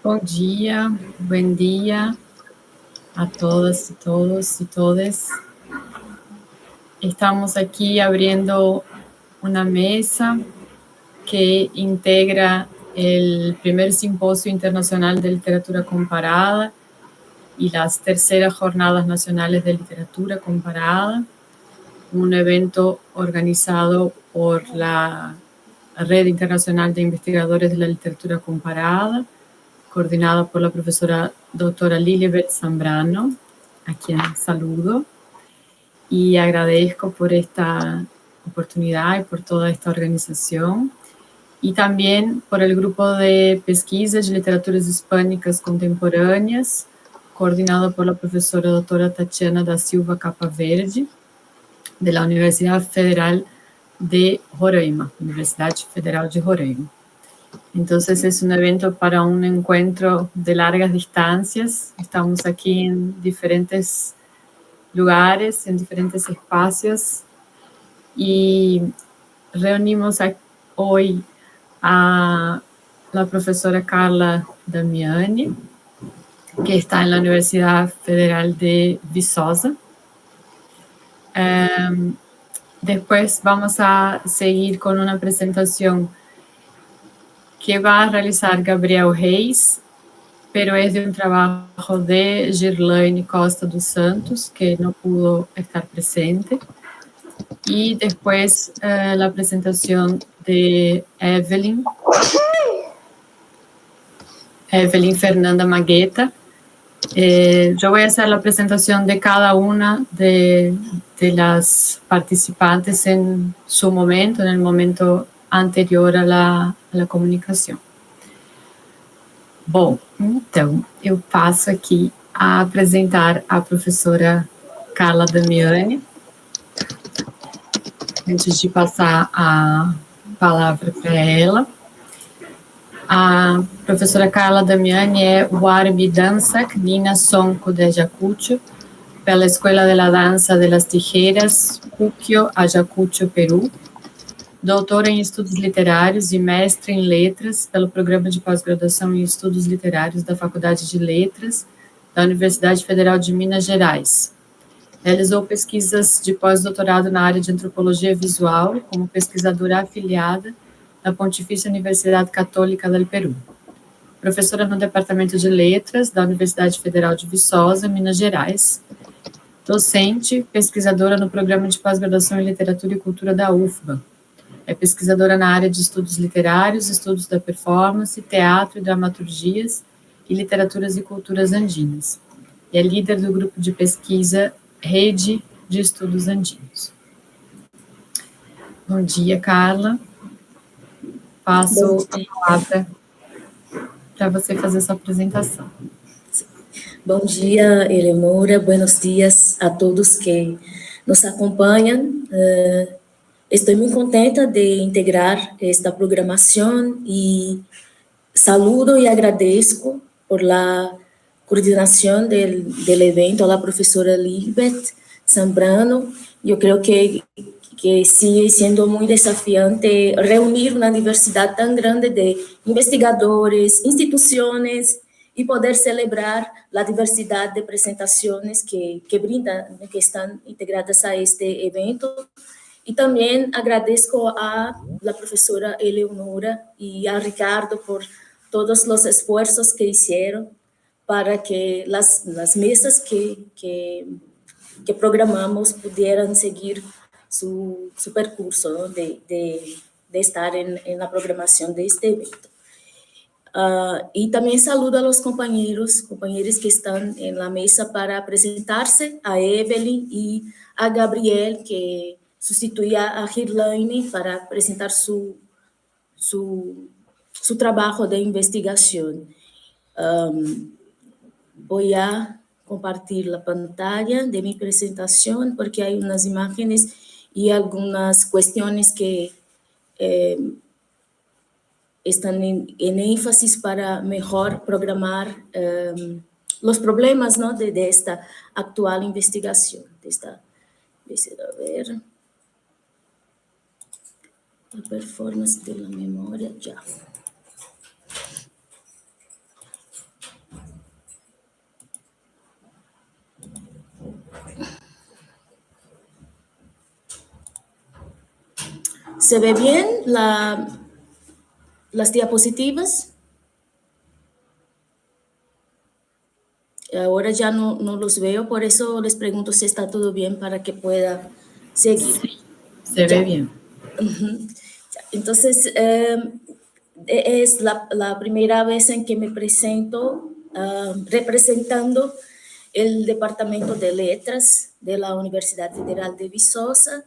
Buen día a todas y todos y todes. Estamos aquí abriendo una mesa que integra el primer Simposio Internacional de Literatura Comparada y las terceras Jornadas Nacionales de Literatura Comparada, un evento organizado por la Red Internacional de Investigadores de la Literatura Comparada, coordinada por la profesora doctora Lilibet Zambrano, a quien saludo y agradezco por esta oportunidad y por toda esta organización, y también por el grupo de pesquisa de literaturas hispânicas contemporâneas, coordinado por la profesora doctora Tatiana da Silva Capaverde, de la Universidad Federal de Roraima, Universidad Federal de Roraima. Entonces es un evento para un encuentro de largas distancias. Estamos aquí en diferentes lugares, en diferentes espacios, y reunimos hoy a la profesora Carla Damiani, que está en la Universidad Federal de Viçosa. Después vamos a seguir con una presentación que va a realizar Gabriel Reis, pero es de un trabajo de Girlaine Costa dos Santos, que no pudo estar presente. Y después la presentación de Evelyn Fernanda Magueta. Yo voy a hacer la presentación de cada una de las participantes en su momento, en el momento anterior a la comunicação. Bom, então, eu passo aqui a apresentar a professora Carla Damiani. Antes de passar a palavra para ela, a professora Carla Damiani é Warbi Dansak Nina Sonko de Ayacucho, pela Escola de la Dança de las Tijeras, Puquio, Ayacucho, Peru, doutora em Estudos Literários e mestre em Letras pelo Programa de Pós-Graduação em Estudos Literários da Faculdade de Letras da Universidade Federal de Minas Gerais. Realizou pesquisas de pós-doutorado na área de Antropologia Visual, como pesquisadora afiliada da Pontifícia Universidade Católica do Peru. Professora no Departamento de Letras da Universidade Federal de Viçosa, Minas Gerais. Docente, pesquisadora no Programa de Pós-Graduação em Literatura e Cultura da UFBA. É pesquisadora na área de estudos literários, estudos da performance, teatro e dramaturgias e literaturas e culturas andinas. E é líder do grupo de pesquisa Rede de Estudos Andinos. Bom dia, Carla. Passo a palavra para você fazer sua apresentação. Bom dia, Eleonora. Buenos dias a todos que nos acompanham. Estou muito contenta de integrar esta programação e saludo e agradeço por la coordenação del evento a la professora Lilibet Zambrano. Eu creio que sigue sendo muito desafiante reunir uma diversidade tão grande de investigadores, instituições e poder celebrar a diversidade de apresentações que estão integradas a este evento. E também agradeço a la professora Eleonora e a Ricardo por todos os esforços que fizeram para que as mesas que programamos pudieran seguir su percurso, ¿no? de estar en la programación de este evento. Y también saludo a los compañeros que están en la mesa para presentarse, a Evelyn y a Gabriel, que sustituía a Girlaine para presentar su trabajo de investigación. Voy a compartir la pantalla de mi presentación porque hay unas imágenes y algunas cuestiones que están en énfasis para mejor programar los problemas, ¿no? de esta actual investigación. A ver, la performance de la memoria, ya. ¿Se ve bien las diapositivas? Ahora ya no los veo, por eso les pregunto si está todo bien para que pueda seguir. Sí, se ve bien. Entonces, es la primera vez en que me presento representando el Departamento de Letras de la Universidad Federal de Viçosa,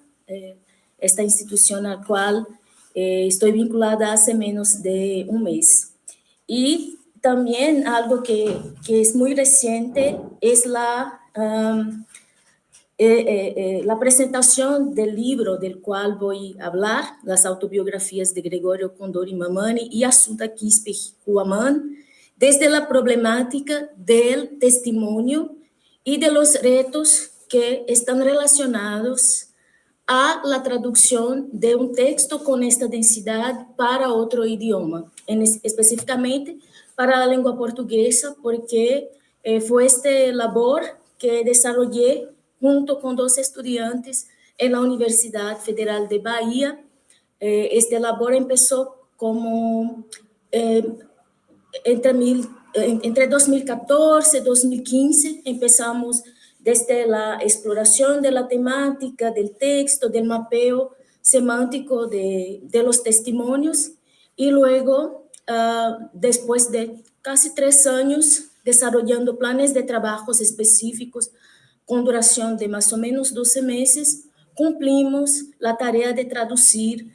esta institución a la cual estoy vinculada hace menos de un mes. Y también algo que es muy reciente es la presentación del libro del cual voy a hablar, las autobiografías de Gregorio Condori Mamani y Assunta Quispe Huaman, desde la problemática del testimonio y de los retos que están relacionados a la traducción de un texto con esta densidad para otro idioma, específicamente para la lengua portuguesa, porque fue esta labor que desarrollé junto con dos estudiantes en la Universidad Federal de Bahía. Esta labor empezó como entre 2014 y 2015, empezamos desde la exploración de la temática, del texto, del mapeo semántico de los testimonios, y luego, después de casi 3 años, desarrollando planes de trabajos específicos con duración de más o menos 12 meses, cumplimos la tarea de traducir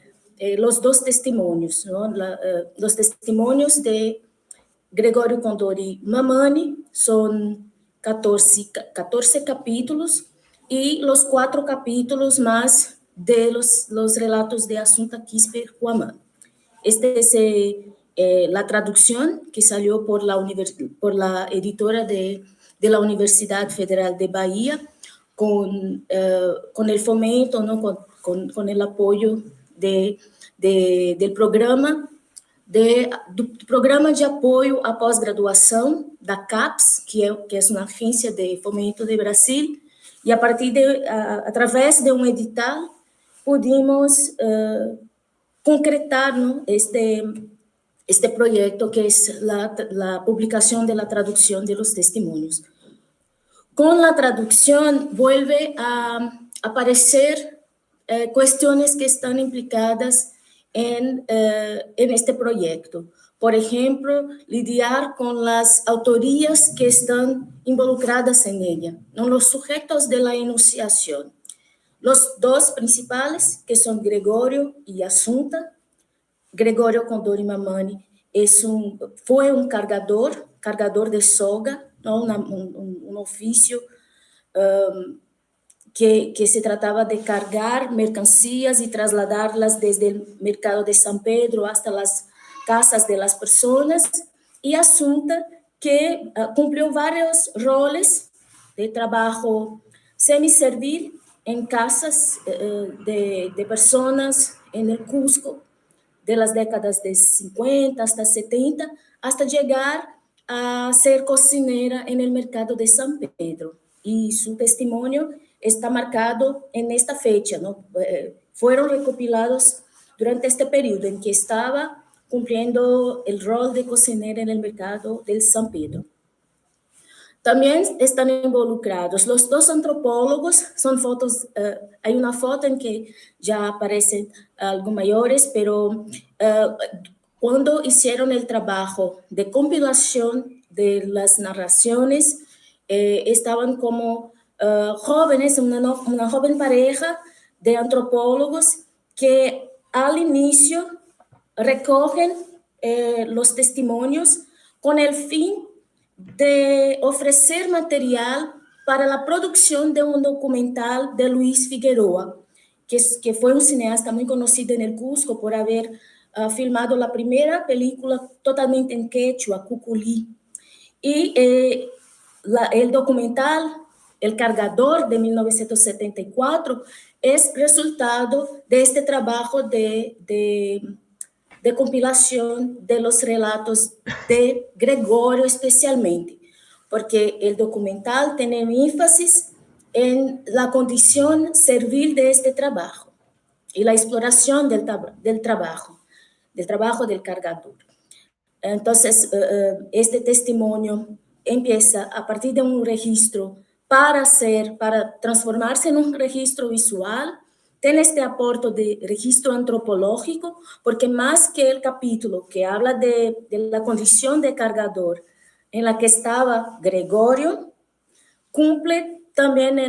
los dos testimonios, ¿no? Los testimonios de Gregorio Condori Mamani, son 14 capítulos, y los 4 capítulos más de los relatos de Assunta Quispe Huaman. Esta es la traducción que salió por la editora de la Universidad Federal de Bahía, con el fomento, ¿no? con el apoyo del programa do Programa de Apoio à Pós-Graduação, da CAPES, que é uma agência de fomento de Brasil, e através de um edital, pudimos concretar, ¿no? este proyecto, que es la publicación de la traducción de los testimonios. Con la traducción vuelve a aparecer cuestiones que están implicadas en este proyecto. Por ejemplo, lidiar con las autorías que están involucradas en ella, ¿no? Los sujetos de la enunciación. Los dos principales, que son Gregorio y Assunta. Gregorio Condori Mamani fue un cargador de soga, ¿no? un oficio que se trataba de cargar mercancías y trasladarlas desde el mercado de San Pedro hasta las casas de las personas, y Assunta, que cumplió varios roles de trabajo semiservil en casas de personas en el Cusco, de las décadas de 50 hasta 70, hasta llegar a ser cocinera en el mercado de San Pedro. Y su testimonio está marcado en esta fecha, ¿no? Fueron recopilados durante este periodo en que estaba cumpliendo el rol de cocinera en el mercado del San Pedro. También están involucrados los dos antropólogos. Son fotos, hay una foto en que ya aparecen algo mayores, pero cuando hicieron el trabajo de compilación de las narraciones, estaban como jóvenes, una joven pareja de antropólogos que al inicio recogen los testimonios con el fin de ofrecer material para la producción de un documental de Luis Figueroa, que fue un cineasta muy conocido en el Cusco por haber filmado la primera película totalmente en quechua, Cuculí. Y el documental El Cargador, de 1974, es resultado de este trabajo de compilación de los relatos de Gregorio especialmente, porque el documental tiene énfasis en la condición servil de este trabajo. y la exploración del trabajo del cargador. Entonces, este testimonio empieza a partir de un registro para transformarse en un registro visual, tiene este aporte de registro antropológico, porque más que el capítulo que habla de la condición de cargador en la que estaba Gregorio, cumple también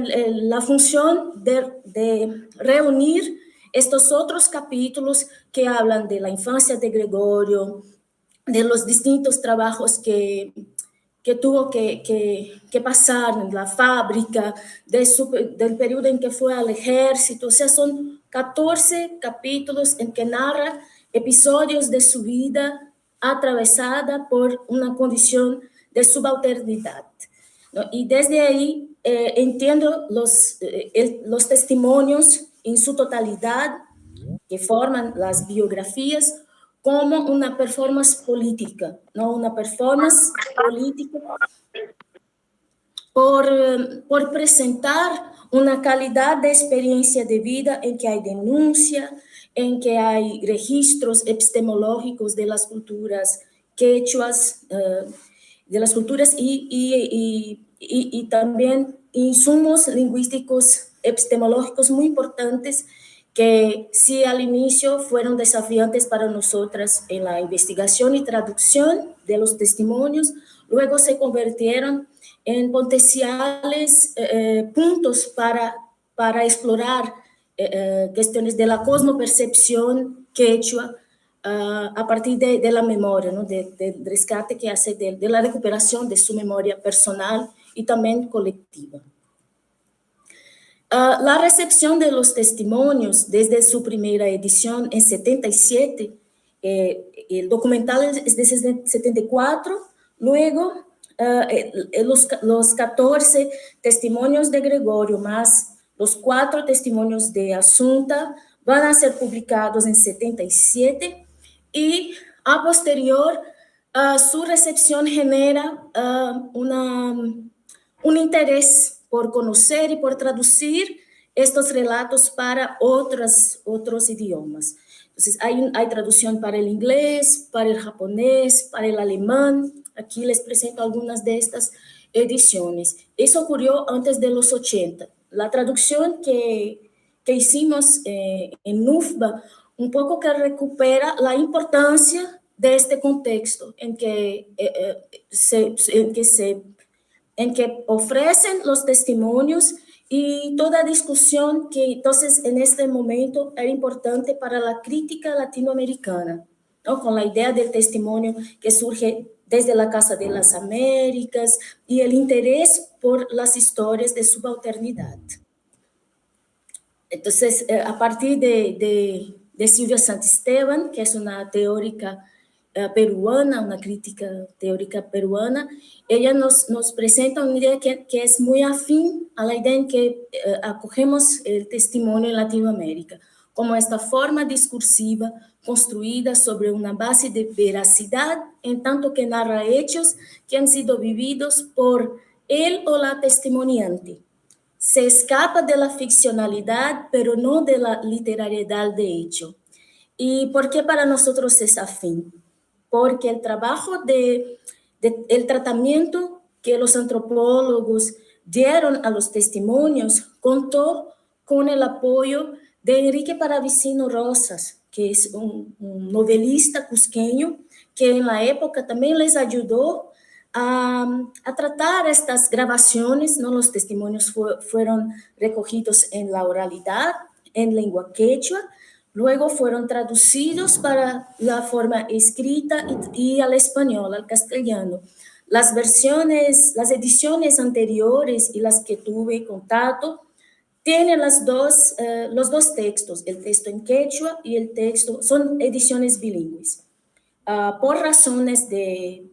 la función de reunir estos otros capítulos que hablan de la infancia de Gregorio, de los distintos trabajos que tuvo que pasar en la fábrica, del periodo en que fue al ejército. O sea, son 14 capítulos en que narra episodios de su vida atravesada por una condición de subalternidad, ¿no? Y desde ahí entiendo los testimonios en su totalidad que forman las biografías como una performance política, ¿no? Una performance política por presentar una calidad de experiencia de vida en que hay denuncia, en que hay registros epistemológicos de las culturas quechuas, de las culturas y también insumos lingüísticos epistemológicos muy importantes que sí al inicio fueron desafiantes para nosotras en la investigación y traducción de los testimonios, luego se convirtieron en potenciales puntos para explorar cuestiones de la cosmopercepción quechua a partir de la memoria, ¿no? Del rescate que hace de la recuperación de su memoria personal y también colectiva. La recepción de los testimonios desde su primera edición en 77, el documental es de 74, luego los 14 testimonios de Gregorio más los 4 testimonios de Asunta van a ser publicados en 77 y a posterior su recepción genera un interés por conocer y por traducir estos relatos para otros idiomas. Entonces, hay traducción para el inglés, para el japonés, para el alemán. Aquí les presento algunas de estas ediciones. Eso ocurrió antes de los 80. La traducción que hicimos en NUFBA, un poco que recupera la importancia de este contexto en que ofrecen los testimonios y toda discusión que entonces en este momento era importante para la crítica latinoamericana, ¿no? Con la idea del testimonio que surge desde la Casa de las Américas y el interés por las historias de subalternidad. Entonces, a partir de Silvia Santisteban, que es una teórica peruana, una crítica teórica peruana, ella nos presenta una idea que es muy afín a la idea en que acogemos el testimonio en Latinoamérica, como esta forma discursiva construida sobre una base de veracidad, en tanto que narra hechos que han sido vividos por él o la testimoniante. Se escapa de la ficcionalidad, pero no de la literariedad de hecho. ¿Y por qué para nosotros es afín? Porque el trabajo el tratamiento que los antropólogos dieron a los testimonios contó con el apoyo de Enrique Paravicino Rosas, que es un novelista cusqueño que en la época también les ayudó a tratar estas grabaciones, ¿no? Los testimonios fueron recogidos en la oralidad, en lengua quechua, luego fueron traducidos para la forma escrita y al español, al castellano. Las ediciones anteriores y las que tuve contacto, tienen los dos textos, el texto en quechua y el texto, son ediciones bilingües. Por razones de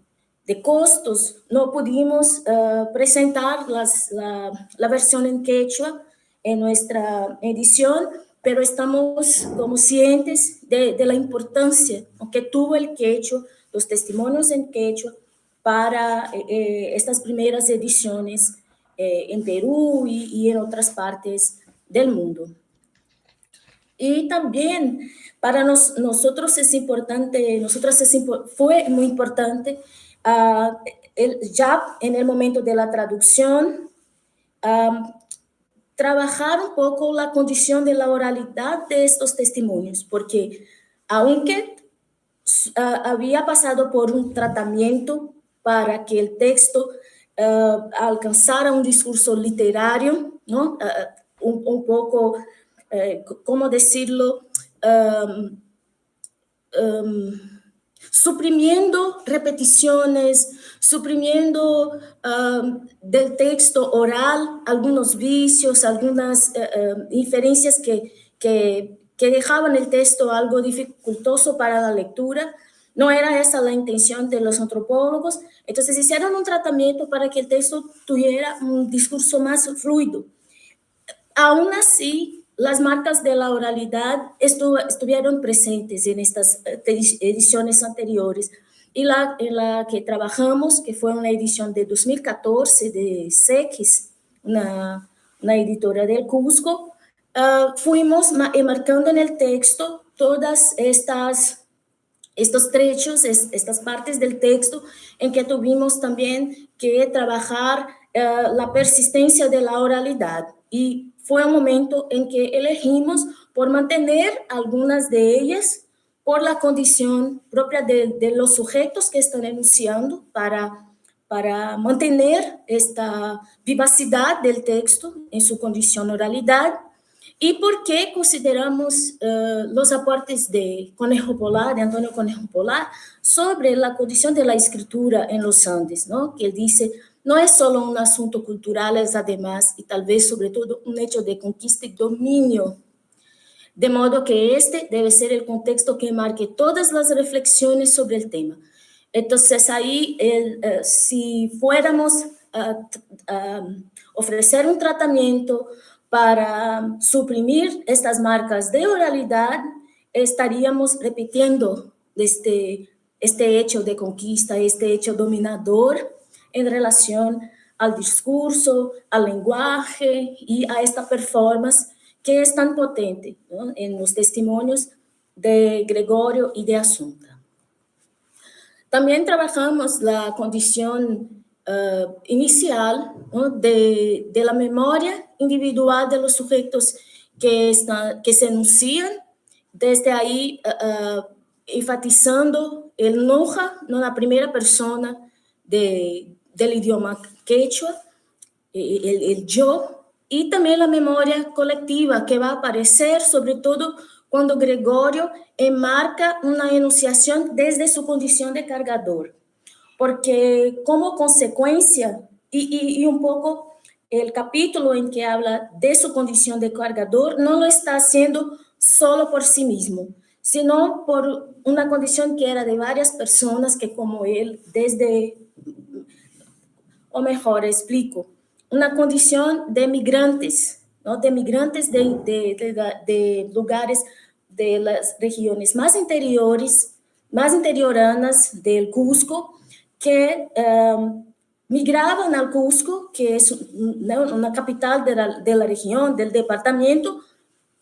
costos, no pudimos presentar la versión en quechua en nuestra edición, pero estamos conscientes de la importancia que tuvo el quechua, los testimonios en quechua, para estas primeras ediciones en Perú y en otras partes del mundo. Y también para nosotros es importante, fue muy importante ya en el momento de la traducción, trabajar un poco la condición de la oralidad de estos testimonios, porque aunque había pasado por un tratamiento para que el texto alcanzara un discurso literario, ¿no? Un poco, ¿cómo decirlo? Suprimiendo repeticiones, suprimiendo del texto oral algunos vicios, algunas inferencias que dejaban el texto algo dificultoso para la lectura. No era esa la intención de los antropólogos. Entonces hicieron un tratamiento para que el texto tuviera un discurso más fluido. Aún así, las marcas de la oralidad estuvieron presentes en estas ediciones anteriores. Y en la que trabajamos, que fue una edición de 2014 de SEX, una editora del Cusco, fuimos marcando en el texto todas estos trechos, estas partes del texto en que tuvimos también que trabajar la persistencia de la oralidad. Y fue un momento en que elegimos por mantener algunas de ellas por la condición propia de los sujetos que están enunciando para mantener esta vivacidad del texto en su condición oralidad. ¿Y por qué consideramos los aportes de Conejo Polar, de Antonio Conejo Polar, sobre la condición de la escritura en los Andes, ¿no? Que él dice, no es solo un asunto cultural, es además, y tal vez sobre todo, un hecho de conquista y dominio, de modo que este debe ser el contexto que marque todas las reflexiones sobre el tema. Entonces, ahí, si fuéramos a ofrecer un tratamiento para suprimir estas marcas de oralidad, estaríamos repitiendo este hecho de conquista, este hecho dominador en relación al discurso, al lenguaje y a esta performance que es tan potente, ¿no? En los testimonios de Gregorio y de Asunta. También trabajamos la condición inicial, ¿no? de la memoria individual de los sujetos que se enuncian, desde ahí enfatizando el noja, ¿no? La primera persona del idioma quechua, el yo, y también la memoria colectiva que va a aparecer sobre todo cuando Gregorio enmarca una enunciación desde su condición de cargador, porque como consecuencia, y un poco el capítulo en que habla de su condición de cargador, no lo está haciendo solo por sí mismo, sino por una condición que era de varias personas que como él, o mejor, explico, una condición de migrantes, ¿no? De migrantes de lugares de las regiones más interioranas del Cusco, que migraban al Cusco, que es una capital de la región, del departamento,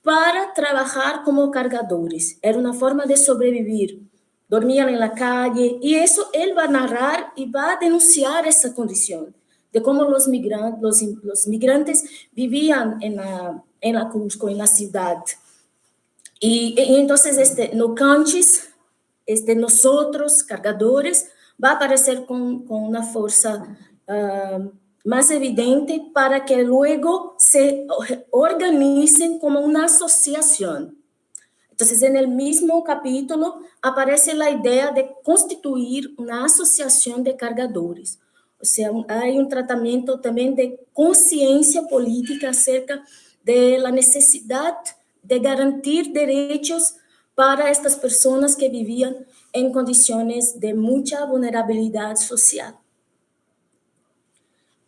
para trabajar como cargadores. Era una forma de sobrevivir. Dormían en la calle, y eso él va a narrar y va a denunciar esa condición de cómo los migrantes vivían en la Cusco, en la ciudad. Y entonces no canches, nosotros, cargadores, va a aparecer con una fuerza más evidente para que luego se organicen como una asociación. Entonces, en el mismo capítulo aparece la idea de constituir una asociación de cargadores. O sea, hay un tratamiento también de conciencia política acerca de la necesidad de garantir derechos para estas personas que vivían en condiciones de mucha vulnerabilidad social.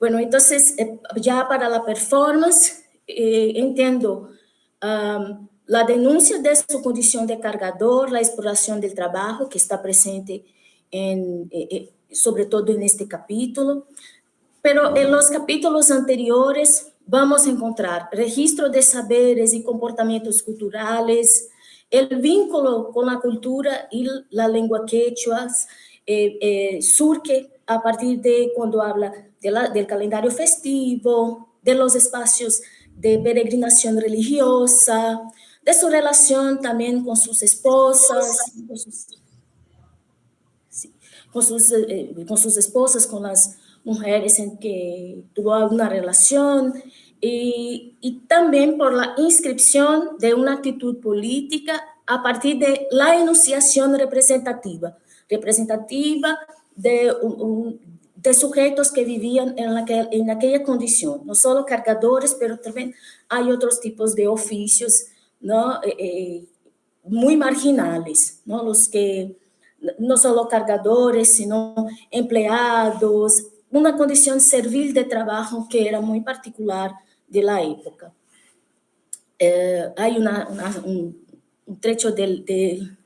Bueno, entonces, ya para la performance, entiendo la denuncia de su condición de cargador, la exploración del trabajo que está presente sobre todo en este capítulo, pero en los capítulos anteriores vamos a encontrar registro de saberes y comportamientos culturales, el vínculo con la cultura y la lengua quechua surge a partir de cuando habla del calendario festivo, de los espacios de peregrinación religiosa, de su relación también con sus esposas, con sus esposas, con las mujeres en que tuvo alguna relación, y también por la inscripción de una actitud política a partir de la enunciación representativa de sujetos que vivían en aquella condición, no solo cargadores, pero también hay otros tipos de oficios, ¿no? Muy marginales, ¿no? Los que no solo cargadores, sino empleados, una condición servil de trabajo que era muy particular de la época. Hay un trecho del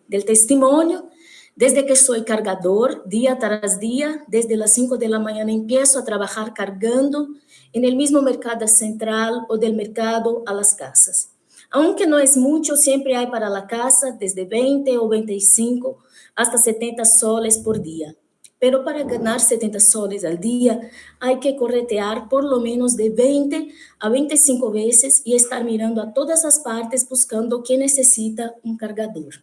testimonio. Desde que soy cargador, día tras día, desde las 5 de la mañana empiezo a trabajar cargando en el mismo mercado central o del mercado a las casas. Aunque no es mucho, siempre hay para la casa desde 20 o 25 hasta 70 soles por día. Pero para ganar 70 soles al día hay que corretear por lo menos de 20 a 25 veces y estar mirando a todas las partes buscando quién necesita un cargador.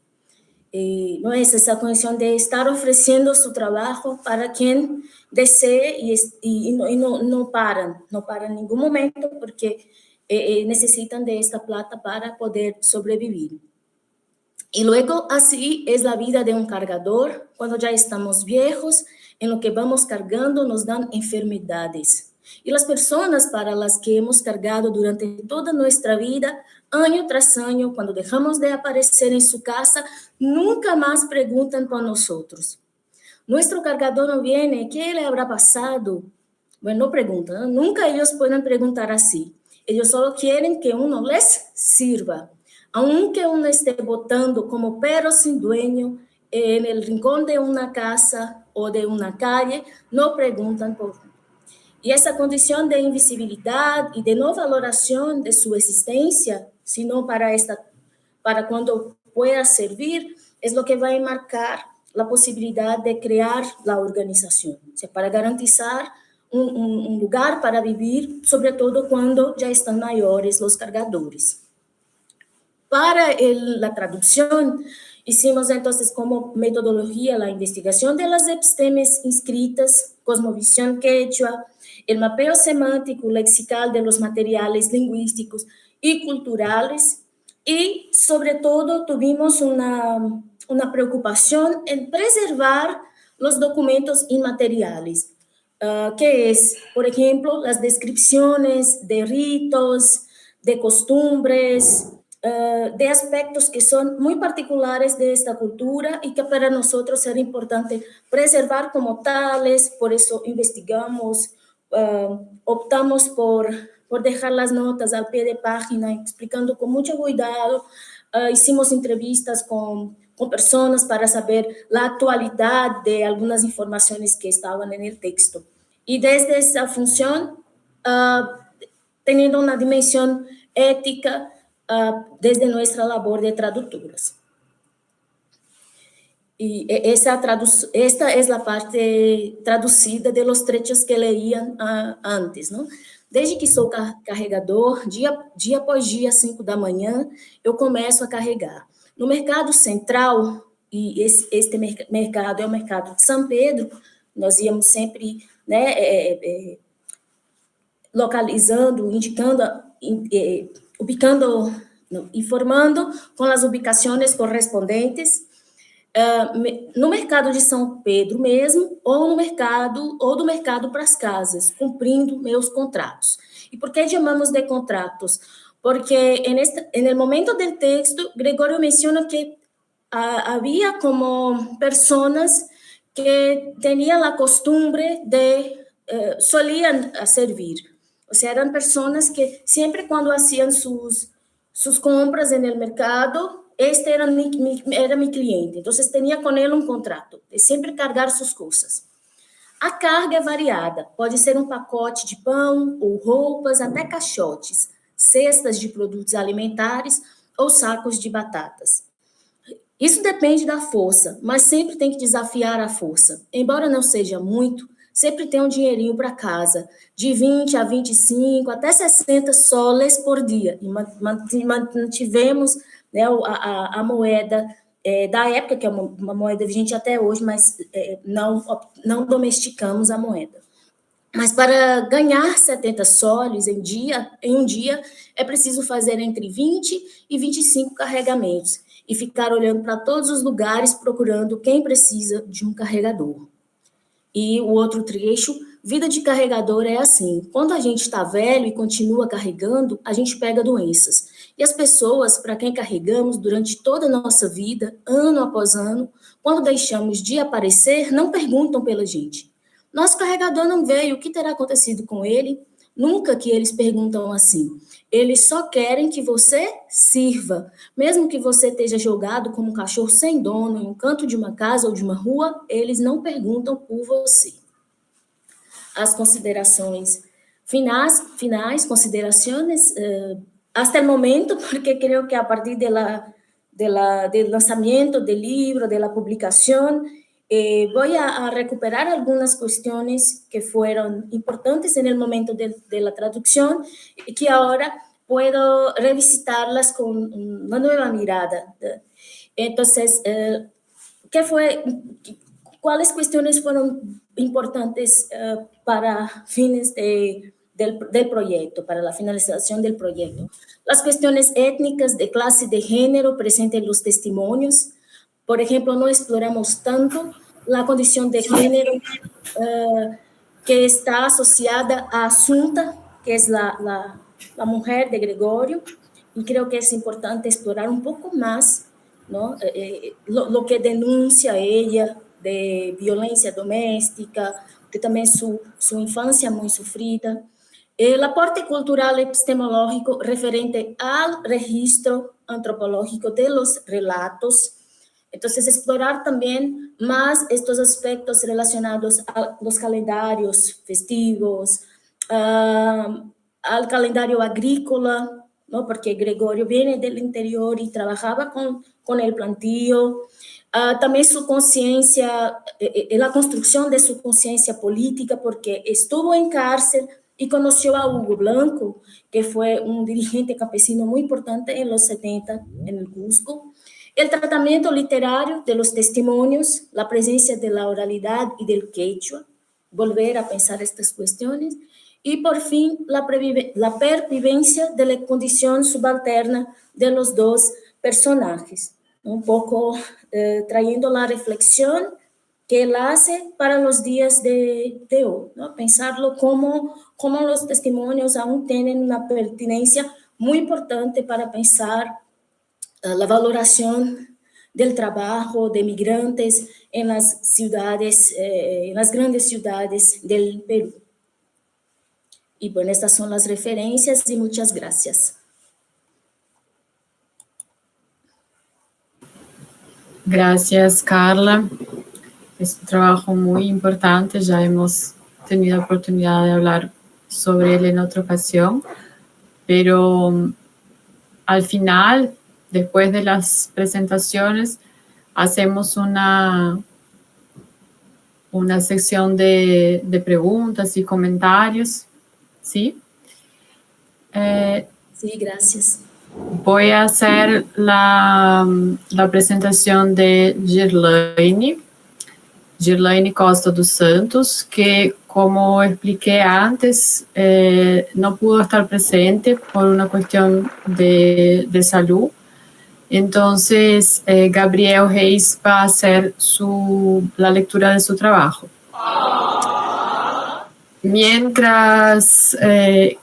No es esa condición de estar ofreciendo su trabajo para quien desee y no paran en ningún momento porque necesitan de esta plata para poder sobrevivir. Y luego así es la vida de un cargador, cuando ya estamos viejos, en lo que vamos cargando nos dan enfermedades. Y las personas para las que hemos cargado durante toda nuestra vida, año tras año, cuando dejamos de aparecer en su casa, nunca más preguntan por nosotros. Nuestro cargador no viene, ¿qué le habrá pasado? Bueno, no preguntan, ¿no? Nunca ellos pueden preguntar así. Ellos solo quieren que uno les sirva. Aunque uno esté botando como perro sin dueño en el rincón de una casa o de una calle, no preguntan por uno. Y esa condición de invisibilidad y de no valoración de su existencia, sino para cuando pueda servir, es lo que va a enmarcar la posibilidad de crear la organización, o sea, para garantizar un lugar para vivir, sobre todo cuando ya están mayores los cargadores. Para la traducción, hicimos entonces como metodología la investigación de las epistemes inscritas, cosmovisión quechua, el mapeo semántico lexical de los materiales lingüísticos y culturales, y sobre todo tuvimos una preocupación en preservar los documentos inmateriales, que es, por ejemplo, las descripciones de ritos, de costumbres, de aspectos que son muy particulares de esta cultura y que para nosotros era importante preservar como tales, por eso investigamos, optamos por dejar las notas al pie de página, explicando con mucho cuidado, hicimos entrevistas con personas para saber la actualidad de algunas informaciones que estaban en el texto. Y desde esa función, teniendo una dimensión ética, desde nuestra labor de traductoras. Y esta es la parte traducida de los trechos que leían antes, não? Desde que sou carregador, dia após dia, 5 da manhã, eu começo a carregar. No mercado central, e este mercado é o mercado de São Pedro, nós íamos sempre, né, localizando, indicando, ubicando, não, informando com as ubicações correspondentes, no mercado de São Pedro mesmo, ou do mercado para as casas, cumprindo meus contratos. E por que chamamos de contratos? Porque en el momento del texto, Gregorio menciona que había como personas que tenían la costumbre de, solían servir. O sea, eran personas que siempre cuando hacían sus compras en el mercado, este era mi cliente, entonces tenía con él un contrato de siempre cargar sus cosas. A carga é variada, pode ser um pacote de pão ou roupas, até caixotes, cestas de produtos alimentares ou sacos de batatas. Isso depende da força, mas sempre tem que desafiar a força. Embora não seja muito, sempre tem um dinheirinho para casa, de 20 a 25, até 60 soles por dia. E mantivemos, né, a moeda da época, que é uma moeda vigente até hoje, mas não domesticamos a moeda. Mas para ganhar 70 soles em um dia, é preciso fazer entre 20 e 25 carregamentos e ficar olhando para todos os lugares procurando quem precisa de um carregador. E o outro trecho, vida de carregador é assim, quando a gente está velho e continua carregando, a gente pega doenças. E as pessoas para quem carregamos durante toda a nossa vida, ano após ano, quando deixamos de aparecer, não perguntam pela gente. Nosso carregador não veio, o que terá acontecido com ele? Nunca que eles perguntam assim. Eles só querem que você sirva. Mesmo que você esteja jogado como um cachorro sem dono em um canto de uma casa ou de uma rua, eles não perguntam por você. As considerações finais considerações, hasta el momento, porque creo que a partir del lanzamiento del libro, de la publicación, voy a recuperar algunas cuestiones que fueron importantes en el momento de la traducción y que ahora puedo revisitarlas con una nueva mirada. Entonces, ¿cuáles cuestiones fueron importantes para fines del proyecto, para la finalización del proyecto? Las cuestiones étnicas, de clase, de género presentes en los testimonios. Por ejemplo, no exploramos tanto la condición de género que está asociada a Asunta, que es la mujer de Gregorio, y creo que es importante explorar un poco más, ¿no? Lo que denuncia ella de violencia doméstica, de también su infancia muy sufrida. El aporte cultural epistemológico referente al registro antropológico de los relatos. Entonces, explorar también más estos aspectos relacionados a los calendarios festivos, al calendario agrícola, ¿no? Porque Gregorio viene del interior y trabajaba con el plantío. También su conciencia, la construcción de su conciencia política, porque estuvo en cárcel y conoció a Hugo Blanco, que fue un dirigente campesino muy importante en los 70 en el Cusco. El tratamiento literario de los testimonios, la presencia de la oralidad y del quechua, volver a pensar estas cuestiones. Y por fin, la pervivencia de la condición subalterna de los dos personajes. Un poco trayendo la reflexión que él hace para los días de hoy, ¿no? Pensarlo como los testimonios aún tienen una pertinencia muy importante para pensar la valoración del trabajo de migrantes en las ciudades, en las grandes ciudades del Perú. Y bueno, estas son las referencias y muchas gracias. Gracias, Carla. Es un trabajo muy importante, ya hemos tenido la oportunidad de hablar sobre él en otra ocasión, pero al final, después de las presentaciones, hacemos una sección de preguntas y comentarios, ¿sí? Sí, gracias. Voy a hacer la presentación de Girlaine Costa dos Santos, que, como expliqué antes, no pudo estar presente por una cuestión de salud. Entonces, Gabriel Reis va a hacer la lectura de su trabajo. Mientras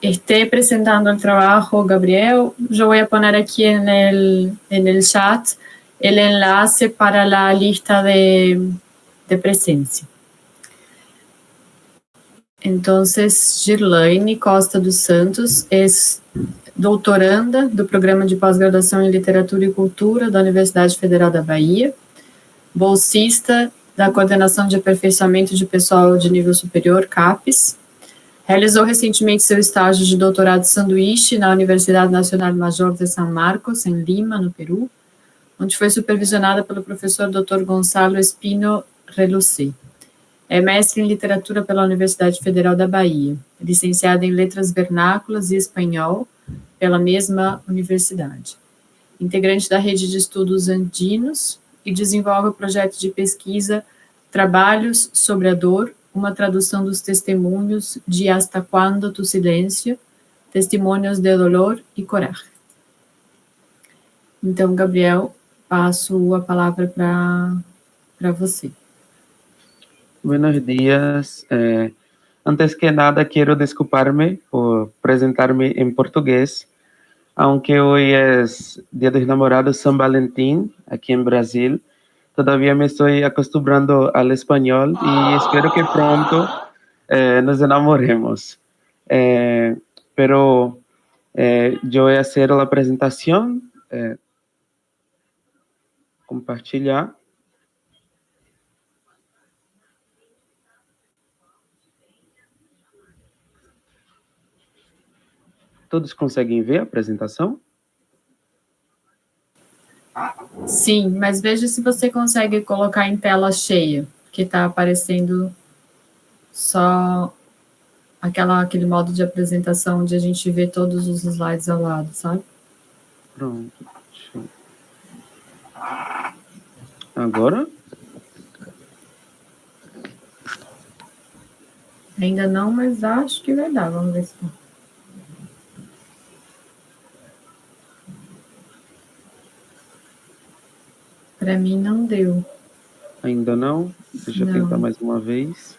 esté presentando el trabajo, Gabriel, yo voy a poner aquí en el chat el enlace para la lista de presencia. Entonces, Girlaine Costa dos Santos es doutoranda do Programa de Pós-Graduação em Literatura e Cultura da Universidade Federal da Bahia, bolsista da Coordenação de Aperfeiçoamento de Pessoal de Nível Superior, CAPES. Realizou recentemente seu estágio de doutorado sanduíche na Universidade Nacional Major de San Marcos, em Lima, no Peru, onde foi supervisionada pelo professor Dr. Gonçalo Espino Relucé. É mestre em literatura pela Universidade Federal da Bahia, licenciada em letras vernáculas e espanhol pela mesma universidade. Integrante da rede de estudos andinos e desenvolve o projeto de pesquisa Trabalhos sobre a Dor, uma tradução dos testemunhos de Hasta Cuando Tu Silêncio, Testemunhos de Dolor e Coragem. Então, Gabriel, passo a palavra para você. Buenos días. Antes que nada, quiero disculparme por presentarme en portugués, aunque hoy es Día de los Namorados, San Valentín, aquí en Brasil. Todavía me estoy acostumbrando al español y espero que pronto nos enamoremos. Pero yo voy a hacer la presentación, compartilhar. Todos conseguem ver a apresentação? Sim, mas veja se você consegue colocar em tela cheia, que está aparecendo só aquele modo de apresentação onde a gente vê todos os slides ao lado, sabe? Pronto. Agora? Ainda não, mas acho que vai dar, vamos ver se dá. Para mim não deu. Ainda não? Deixa eu tentar mais uma vez.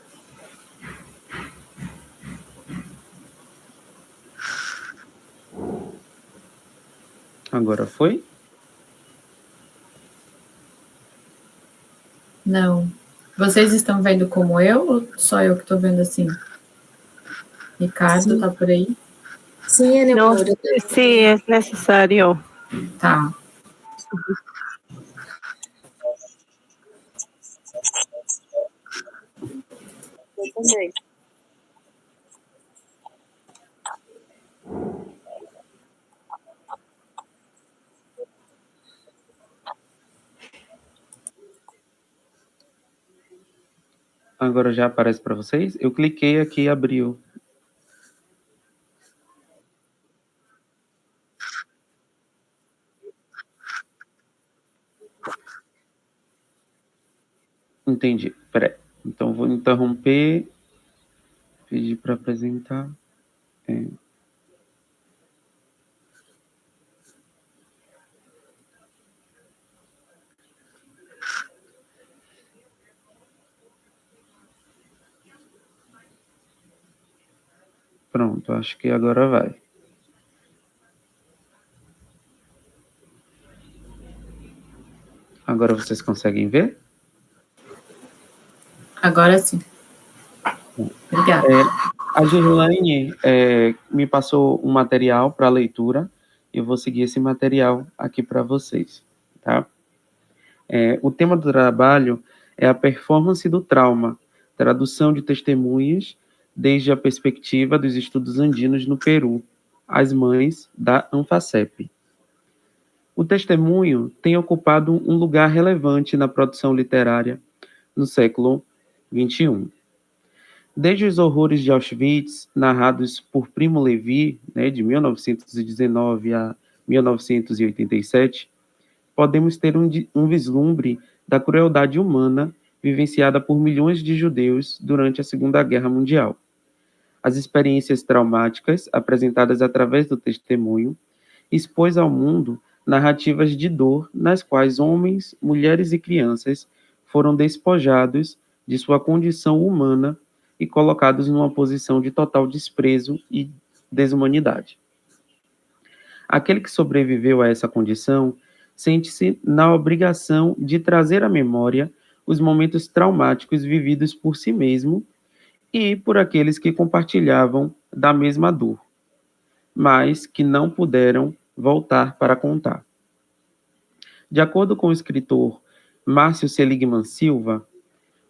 Agora foi? Não. Vocês estão vendo como eu ou só eu que estou vendo assim? Ricardo, está por aí? Sim, Eleonora. Sim, é necessário. Tá. Eu também. Agora já aparece para vocês? Eu cliquei aqui e abriu. Entendi. Peraí. Então, vou interromper. Pedir para apresentar. Pronto, acho que agora vai. Agora vocês conseguem ver? Agora sim. Obrigada. A Girlane me passou um material para leitura. Eu vou seguir esse material aqui para vocês, tá? O tema do trabalho é a performance do trauma, tradução de testemunhas desde a perspectiva dos estudos andinos no Peru, as mães da ANFACEP. O testemunho tem ocupado um lugar relevante na produção literária no século XXI. Desde os horrores de Auschwitz, narrados por Primo Levi, de 1919 a 1987, podemos ter um vislumbre da crueldade humana vivenciada por milhões de judeus durante a Segunda Guerra Mundial. As experiências traumáticas apresentadas através do testemunho expôs ao mundo narrativas de dor nas quais homens, mulheres e crianças foram despojados de sua condição humana e colocados numa posição de total desprezo e desumanidade. Aquele que sobreviveu a essa condição sente-se na obrigação de trazer à memória os momentos traumáticos vividos por si mesmo e por aqueles que compartilhavam da mesma dor, mas que não puderam voltar para contar. De acordo com o escritor Márcio Seligman Silva,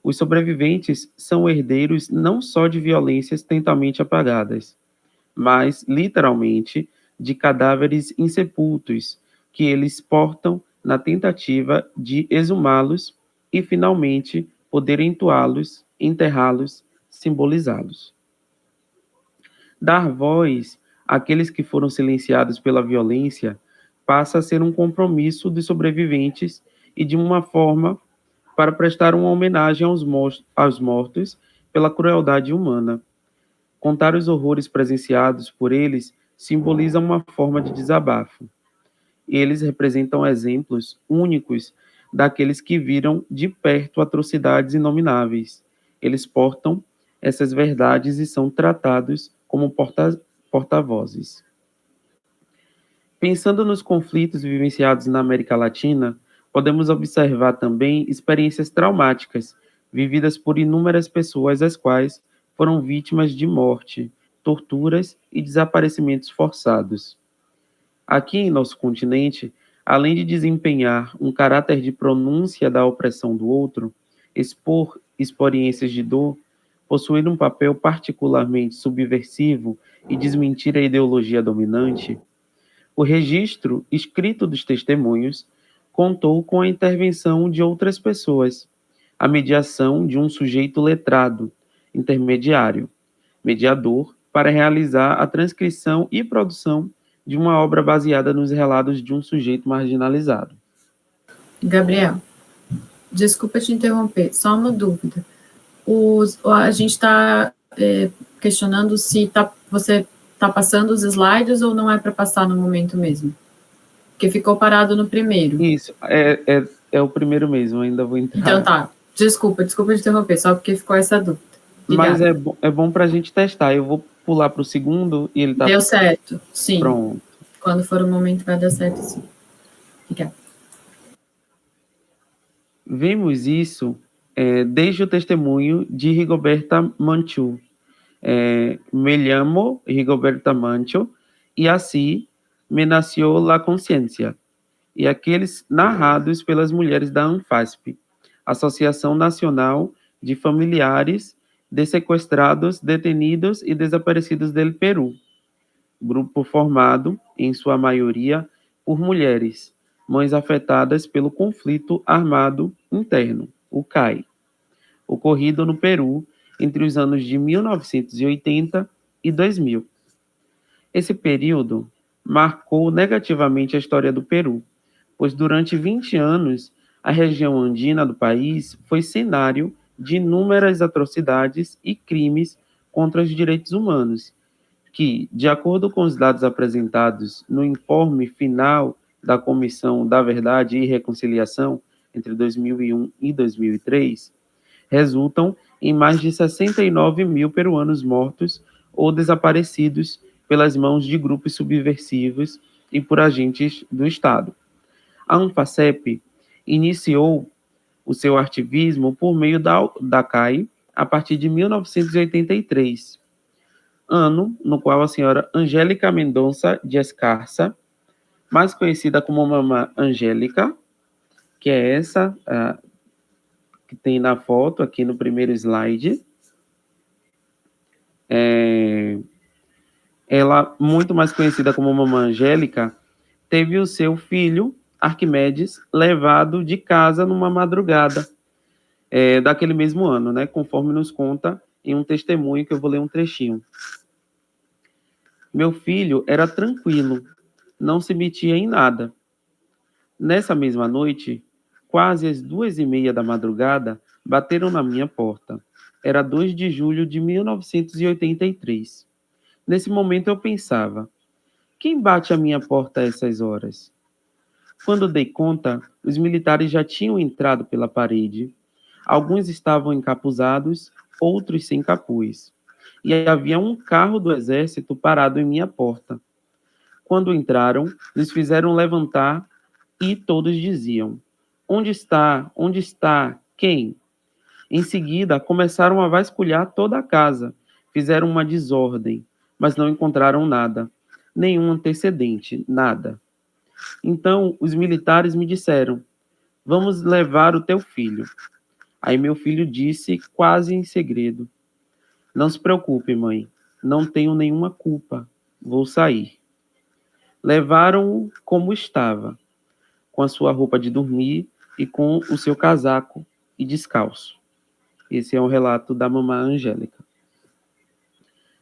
Os sobreviventes são herdeiros não só de violências tentamente apagadas, mas, literalmente, de cadáveres insepultos que eles portam na tentativa de exumá-los e, finalmente, poder entoá-los, enterrá-los, simbolizá-los. Dar voz àqueles que foram silenciados pela violência passa a ser um compromisso dos sobreviventes e de uma forma para prestar uma homenagem aos mortos pela crueldade humana. Contar os horrores presenciados por eles simboliza uma forma de desabafo. Eles representam exemplos únicos daqueles que viram de perto atrocidades inomináveis. Eles portam essas verdades e são tratados como porta-vozes. Pensando nos conflitos vivenciados na América Latina, podemos observar também experiências traumáticas vividas por inúmeras pessoas, as quais foram vítimas de morte, torturas e desaparecimentos forçados. Aqui em nosso continente, além de desempenhar um caráter de pronúncia da opressão do outro, expor experiências de dor, possuir um papel particularmente subversivo e desmentir a ideologia dominante, o registro escrito dos testemunhos contou com a intervenção de outras pessoas, a mediação de um sujeito letrado, intermediário, mediador, para realizar a transcrição e produção de uma obra baseada nos relatos de um sujeito marginalizado. Gabriel, desculpa te interromper, só uma dúvida. A gente está questionando se você está passando os slides ou não é para passar no momento mesmo? Porque ficou parado no primeiro. Isso, é o primeiro mesmo, ainda vou entrar. Então tá, desculpa te interromper, só porque ficou essa dúvida. Obrigada. Mas é bom para a gente testar, eu vou pular para o segundo e ele tá... Deu certo, sim. Pronto. Quando for o momento vai dar certo, sim. Obrigada. Vemos isso desde o testemunho de Rigoberta Menchú. Me llamo Rigoberta Menchú e assim me nasceu la consciência. E aqueles narrados pelas mulheres da ANFASP, Associação Nacional de Familiares de Sequestrados, Detenidos e Desaparecidos del Peru, grupo formado, em sua maioria, por mulheres, mães afetadas pelo conflito armado interno, o CAI, ocorrido no Peru entre os anos de 1980 e 2000. Esse período marcou negativamente a história do Peru, pois durante 20 anos a região andina do país foi cenário de inúmeras atrocidades e crimes contra os direitos humanos, que, de acordo com os dados apresentados no informe final da Comissão da Verdade e Reconciliação entre 2001 e 2003, resultam em mais de 69 mil peruanos mortos ou desaparecidos pelas mãos de grupos subversivos e por agentes do Estado. A ANFASEP iniciou o seu ativismo por meio da CAI a partir de 1983, ano no qual a senhora Angélica Mendonça de Escarça, mais conhecida como Mamã Angélica, que é essa que tem na foto aqui no primeiro slide, ela, muito mais conhecida como Mamã Angélica, teve o seu filho, Arquimedes, levado de casa numa madrugada daquele mesmo ano, né, conforme nos conta em um testemunho que eu vou ler um trechinho. Meu filho era tranquilo, não se metia em nada. Nessa mesma noite, quase às 2h30 da madrugada, bateram na minha porta. Era 2 de julho de 1983. Nesse momento eu pensava, quem bate à minha porta a essas horas? Quando dei conta, os militares já tinham entrado pela parede. Alguns estavam encapuzados, outros sem capuz. E havia um carro do exército parado em minha porta. Quando entraram, nos fizeram levantar e todos diziam, onde está? Onde está? Quem? Em seguida, começaram a vasculhar toda a casa. Fizeram uma desordem, mas não encontraram nada. Nenhum antecedente, nada. Então, os militares me disseram, vamos levar o teu filho. Aí meu filho disse, quase em segredo: "Não se preocupe, mãe. Não tenho nenhuma culpa. Vou sair." Levaram-o como estava, com a sua roupa de dormir e com o seu casaco e descalço. Esse é um relato da mamã Angélica.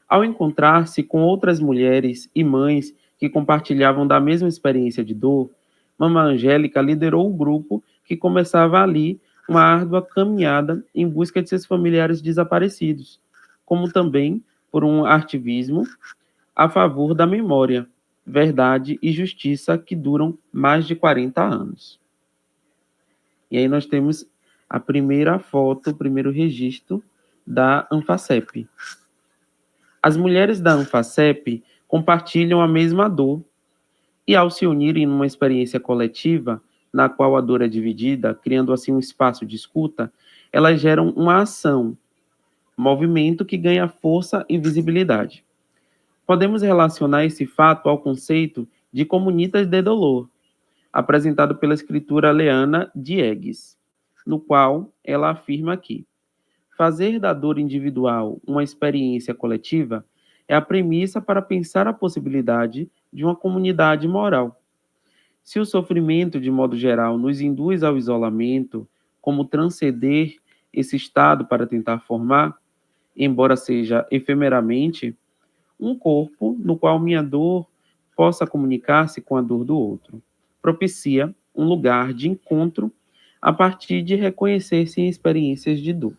Ao encontrar-se com outras mulheres e mães que compartilhavam da mesma experiência de dor, mamã Angélica liderou o grupo que começava ali uma árdua caminhada em busca de seus familiares desaparecidos, como também por um ativismo a favor da memória, verdade e justiça que duram mais de 40 anos. E aí nós temos a primeira foto, o primeiro registro da Anfacep. As mulheres da Anfacep compartilham a mesma dor e, ao se unirem numa experiência coletiva, na qual a dor é dividida, criando assim um espaço de escuta, elas geram uma ação, movimento que ganha força e visibilidade. Podemos relacionar esse fato ao conceito de comunitas de dolor, apresentado pela escritora Leana Diegues, no qual ela afirma que fazer da dor individual uma experiência coletiva é a premissa para pensar a possibilidade de uma comunidade moral. Se o sofrimento, de modo geral, nos induz ao isolamento, como transcender esse estado para tentar formar, embora seja efemeramente, um corpo no qual minha dor possa comunicar-se com a dor do outro. Propicia um lugar de encontro a partir de reconhecer-se em experiências de dor.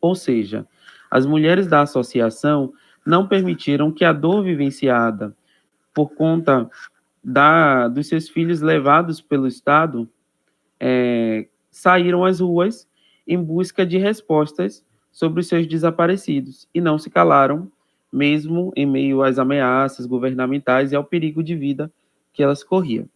Ou seja, as mulheres da associação não permitiram que a dor vivenciada por conta dos seus filhos levados pelo Estado saíram às ruas em busca de respostas sobre os seus desaparecidos e não se calaram, mesmo em meio às ameaças governamentais e ao perigo de vida que elas corriam.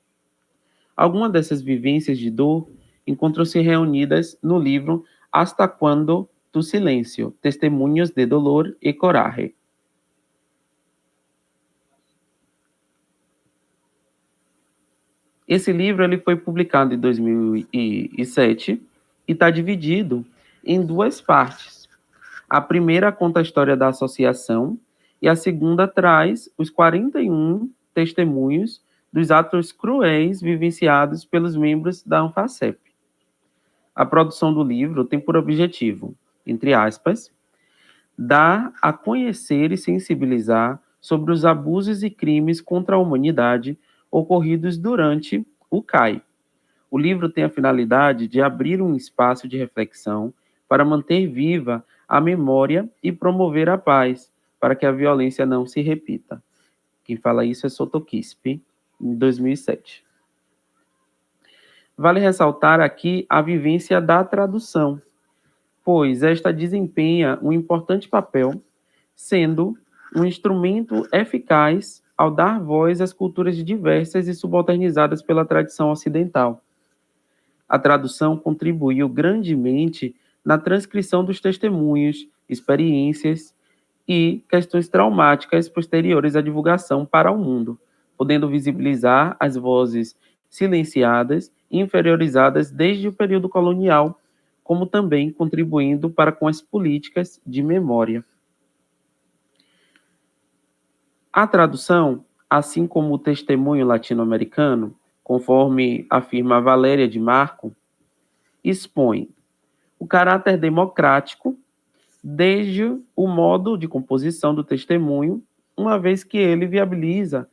Algumas dessas vivências de dor encontram-se reunidas no livro Hasta Cuando Tu Silencio, Testemunhos de Dolor e Coraje. Esse livro ele foi publicado em 2007 e está dividido em duas partes. A primeira conta a história da associação e a segunda traz os 41 testemunhos dos atos cruéis vivenciados pelos membros da Anfacep. A produção do livro tem por objetivo, entre aspas, dar a conhecer e sensibilizar sobre os abusos e crimes contra a humanidade ocorridos durante o CAI. O livro tem a finalidade de abrir um espaço de reflexão para manter viva a memória e promover a paz, para que a violência não se repita. Quem fala isso é Soto Quispe, em 2007. Vale ressaltar aqui a vivência da tradução, pois esta desempenha um importante papel, sendo um instrumento eficaz ao dar voz às culturas diversas e subalternizadas pela tradição ocidental. A tradução contribuiu grandemente na transcrição dos testemunhos, experiências e questões traumáticas posteriores à divulgação para o mundo, podendo visibilizar as vozes silenciadas e inferiorizadas desde o período colonial, como também contribuindo para com as políticas de memória. A tradução, assim como o testemunho latino-americano, conforme afirma Valéria de Marco, expõe o caráter democrático desde o modo de composição do testemunho, uma vez que ele viabiliza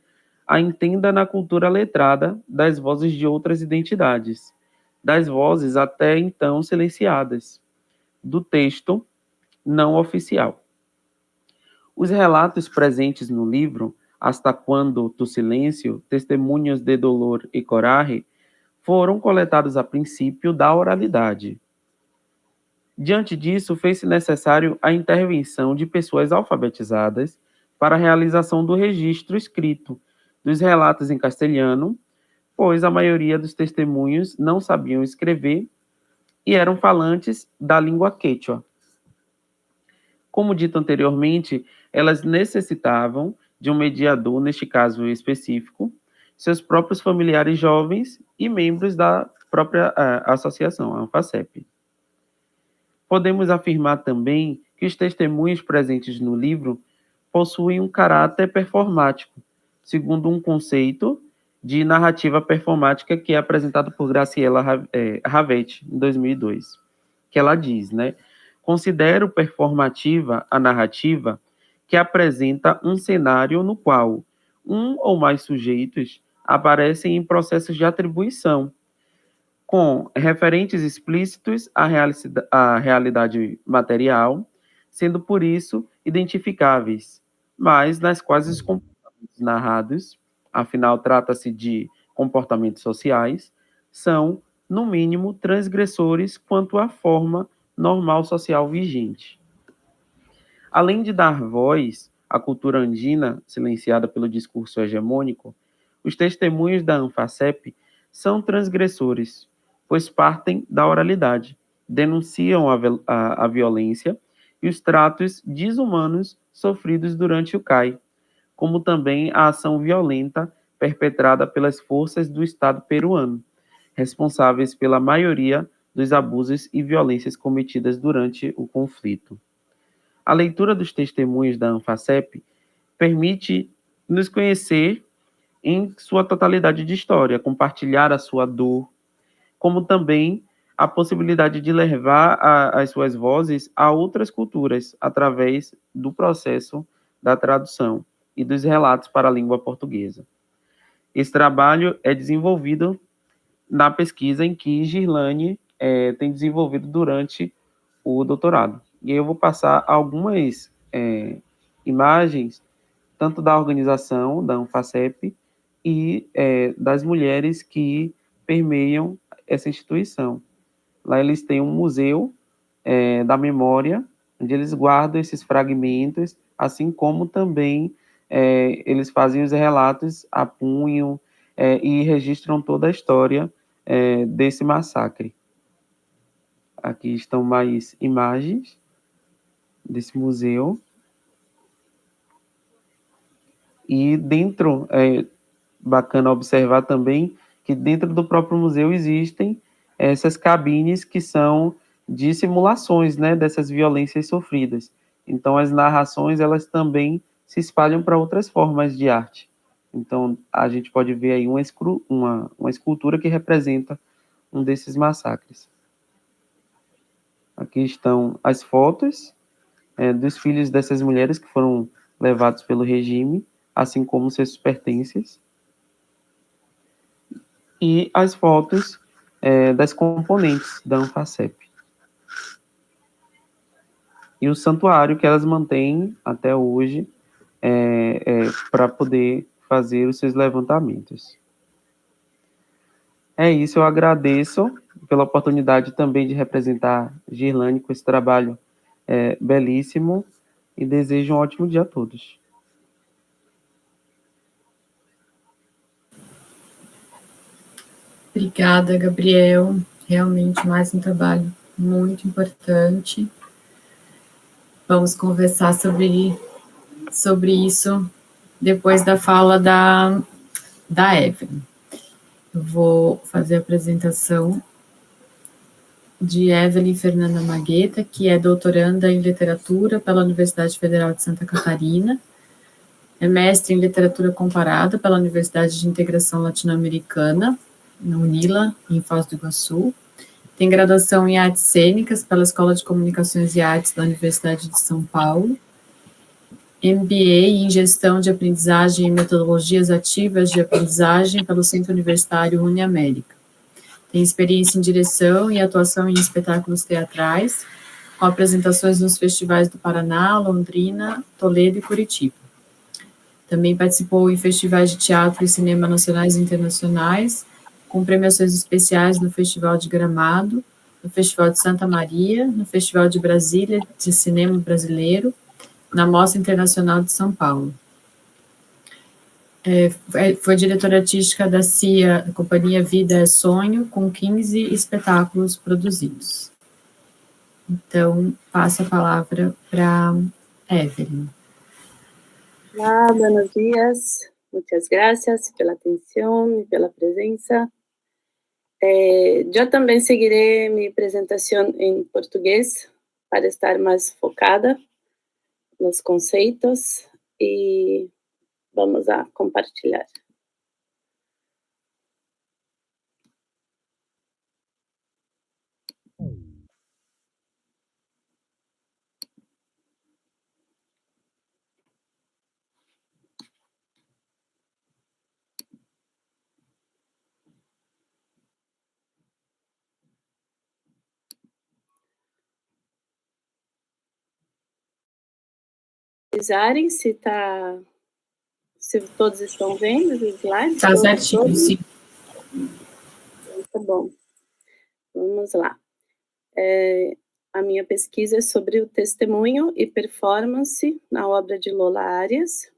a entenda na cultura letrada das vozes de outras identidades, das vozes até então silenciadas, do texto não oficial. Os relatos presentes no livro, Hasta Cuando Tu Silencio, Testemunhos de Dolor e Coraje, foram coletados a princípio da oralidade. Diante disso, fez-se necessário a intervenção de pessoas alfabetizadas para a realização do registro escrito dos relatos em castelhano, pois a maioria dos testemunhos não sabiam escrever e eram falantes da língua quechua. Como dito anteriormente, elas necessitavam de um mediador, neste caso específico, seus próprios familiares jovens e membros da própria associação, a Anfacep. Podemos afirmar também que os testemunhos presentes no livro possuem um caráter performático, segundo um conceito de narrativa performática que é apresentado por Graciela Ravetti, em 2002, que ela diz, né? Considero performativa a narrativa que apresenta um cenário no qual um ou mais sujeitos aparecem em processos de atribuição, com referentes explícitos à realidade material, sendo por isso identificáveis, mas nas quais os comportamentos narrados, afinal trata-se de comportamentos sociais, são, no mínimo, transgressores quanto à forma normal social vigente. Além de dar voz à cultura andina, silenciada pelo discurso hegemônico, os testemunhos da Anfacep são transgressores, pois partem da oralidade, denunciam a violência e os tratos desumanos sofridos durante o CAI, como também a ação violenta perpetrada pelas forças do Estado peruano, responsáveis pela maioria dos abusos e violências cometidas durante o conflito. A leitura dos testemunhos da Anfacep permite nos conhecer em sua totalidade de história, compartilhar a sua dor, como também a possibilidade de levar as suas vozes a outras culturas através do processo da tradução e dos relatos para a língua portuguesa. Esse trabalho é desenvolvido na pesquisa em que Girlane tem desenvolvido durante o doutorado. E aí eu vou passar algumas imagens, tanto da organização, da Anfacep, e das mulheres que permeiam essa instituição. Lá eles têm um museu da memória, onde eles guardam esses fragmentos, assim como também eles fazem os relatos a punho e registram toda a história desse massacre. Aqui estão mais imagens desse museu. E dentro, bacana observar também que dentro do próprio museu existem essas cabines que são de simulações, né, dessas violências sofridas. Então, as narrações, elas também se espalham para outras formas de arte. Então, a gente pode ver aí uma escultura que representa um desses massacres. Aqui estão as fotos dos filhos dessas mulheres que foram levados pelo regime, assim como seus pertences, e as fotos das componentes da Anfacep. E o santuário que elas mantêm até hoje para poder fazer os seus levantamentos. É isso, eu agradeço pela oportunidade também de representar Girlane com esse trabalho belíssimo e desejo um ótimo dia a todos. Obrigada, Gabriel. Realmente mais um trabalho muito importante. Vamos conversar sobre isso depois da fala da Evelyn. Eu vou fazer a apresentação de Evelyn Fernanda Magueta, que é doutoranda em literatura pela Universidade Federal de Santa Catarina, é mestre em literatura comparada pela Universidade de Integração Latino-Americana, na UNILA, em Foz do Iguaçu. Tem graduação em artes cênicas pela Escola de Comunicações e Artes da Universidade de São Paulo. MBA em gestão de aprendizagem e metodologias ativas de aprendizagem pelo Centro Universitário Uniamérica. Tem experiência em direção e atuação em espetáculos teatrais, com apresentações nos festivais do Paraná, Londrina, Toledo e Curitiba. Também participou em festivais de teatro e cinema nacionais e internacionais, com premiações especiais no Festival de Gramado, no Festival de Santa Maria, no Festival de Brasília de Cinema Brasileiro, na Mostra Internacional de São Paulo. Foi diretora artística da CIA, Companhia Vida é Sonho, com 15 espetáculos produzidos. Então, passo a palavra para Evelyn. Olá, buenos días. Muchas gracias pela atenção e pela presença. Yo también seguiré mi presentación en portugués para estar más focada nos conceitos e vamos a compartilhar. Avisarem se todos estão vendo os slides. Tá certinho, sim. Tá bom. Vamos lá. A minha pesquisa é sobre o testemunho e performance na obra de Lola Arias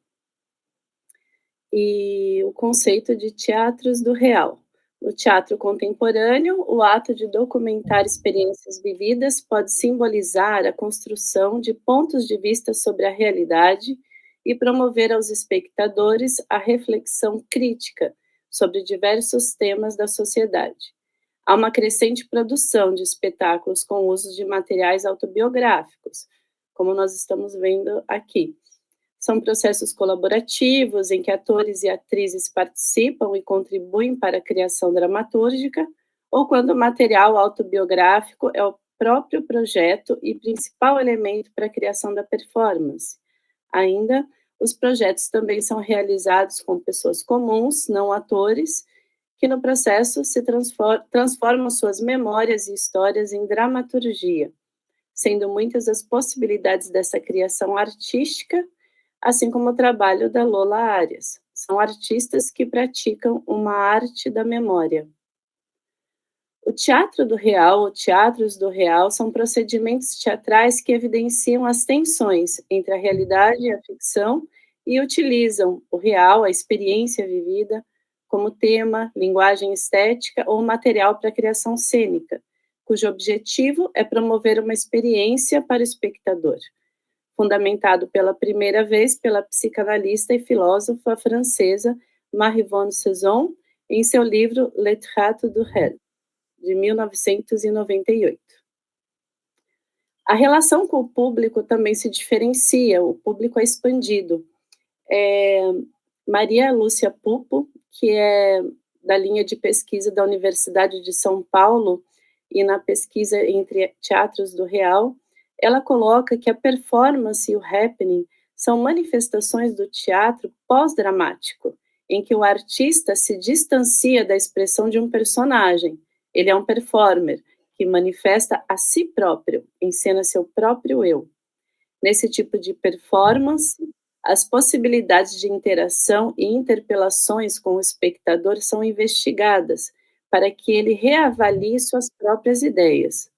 e o conceito de teatros do real. No teatro contemporâneo, o ato de documentar experiências vividas pode simbolizar a construção de pontos de vista sobre a realidade e promover aos espectadores a reflexão crítica sobre diversos temas da sociedade. Há uma crescente produção de espetáculos com uso de materiais autobiográficos, como nós estamos vendo aqui. São processos colaborativos em que atores e atrizes participam e contribuem para a criação dramatúrgica, ou quando o material autobiográfico é o próprio projeto e principal elemento para a criação da performance. Ainda, os projetos também são realizados com pessoas comuns, não atores, que no processo se transformam suas memórias e histórias em dramaturgia, sendo muitas as possibilidades dessa criação artística, assim como o trabalho da Lola Arias. São artistas que praticam uma arte da memória. O teatro do real, ou teatros do real, são procedimentos teatrais que evidenciam as tensões entre a realidade e a ficção e utilizam o real, a experiência vivida, como tema, linguagem estética ou material para a criação cênica, cujo objetivo é promover uma experiência para o espectador, fundamentado pela primeira vez pela psicanalista e filósofa francesa Marie-Yvonne Saison, em seu livro Le Théâtre du réel, de 1998. A relação com o público também se diferencia, o público é expandido. Maria Lúcia Pupo, que é da linha de pesquisa da Universidade de São Paulo, e na pesquisa entre teatros do real, ela coloca que a performance e o happening são manifestações do teatro pós-dramático, em que o artista se distancia da expressão de um personagem. Ele é um performer, que manifesta a si próprio, encena seu próprio eu. Nesse tipo de performance, as possibilidades de interação e interpelações com o espectador são investigadas para que ele reavalie suas próprias ideias.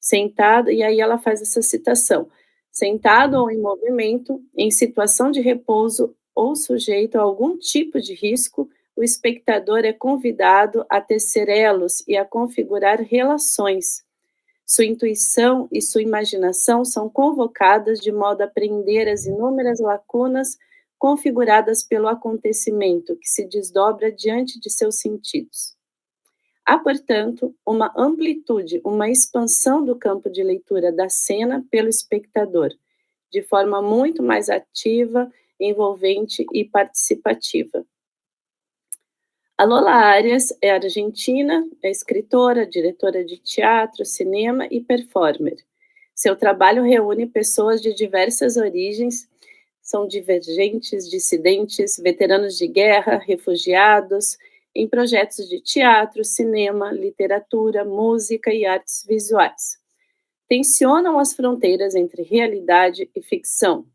Sentado, e aí ela faz essa citação, sentado ou em movimento, em situação de repouso ou sujeito a algum tipo de risco, o espectador é convidado a tecer elos e a configurar relações. Sua intuição e sua imaginação são convocadas de modo a prender as inúmeras lacunas configuradas pelo acontecimento que se desdobra diante de seus sentidos. Há, portanto, uma amplitude, uma expansão do campo de leitura da cena pelo espectador, de forma muito mais ativa, envolvente e participativa. A Lola Arias é argentina, é escritora, diretora de teatro, cinema e performer. Seu trabalho reúne pessoas de diversas origens, são divergentes, dissidentes, veteranos de guerra, refugiados, em projetos de teatro, cinema, literatura, música e artes visuais. Tensionam as fronteiras entre realidade e ficção.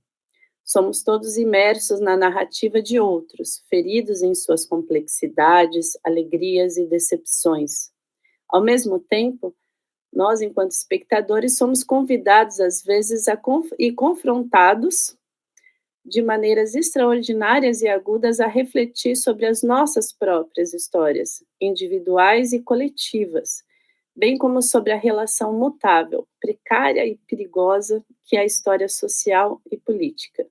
Somos todos imersos na narrativa de outros, feridos em suas complexidades, alegrias e decepções. Ao mesmo tempo, nós, enquanto espectadores, somos convidados, às vezes, e confrontados de maneiras extraordinárias e agudas a refletir sobre as nossas próprias histórias, individuais e coletivas, bem como sobre a relação mutável, precária e perigosa que é a história social e política.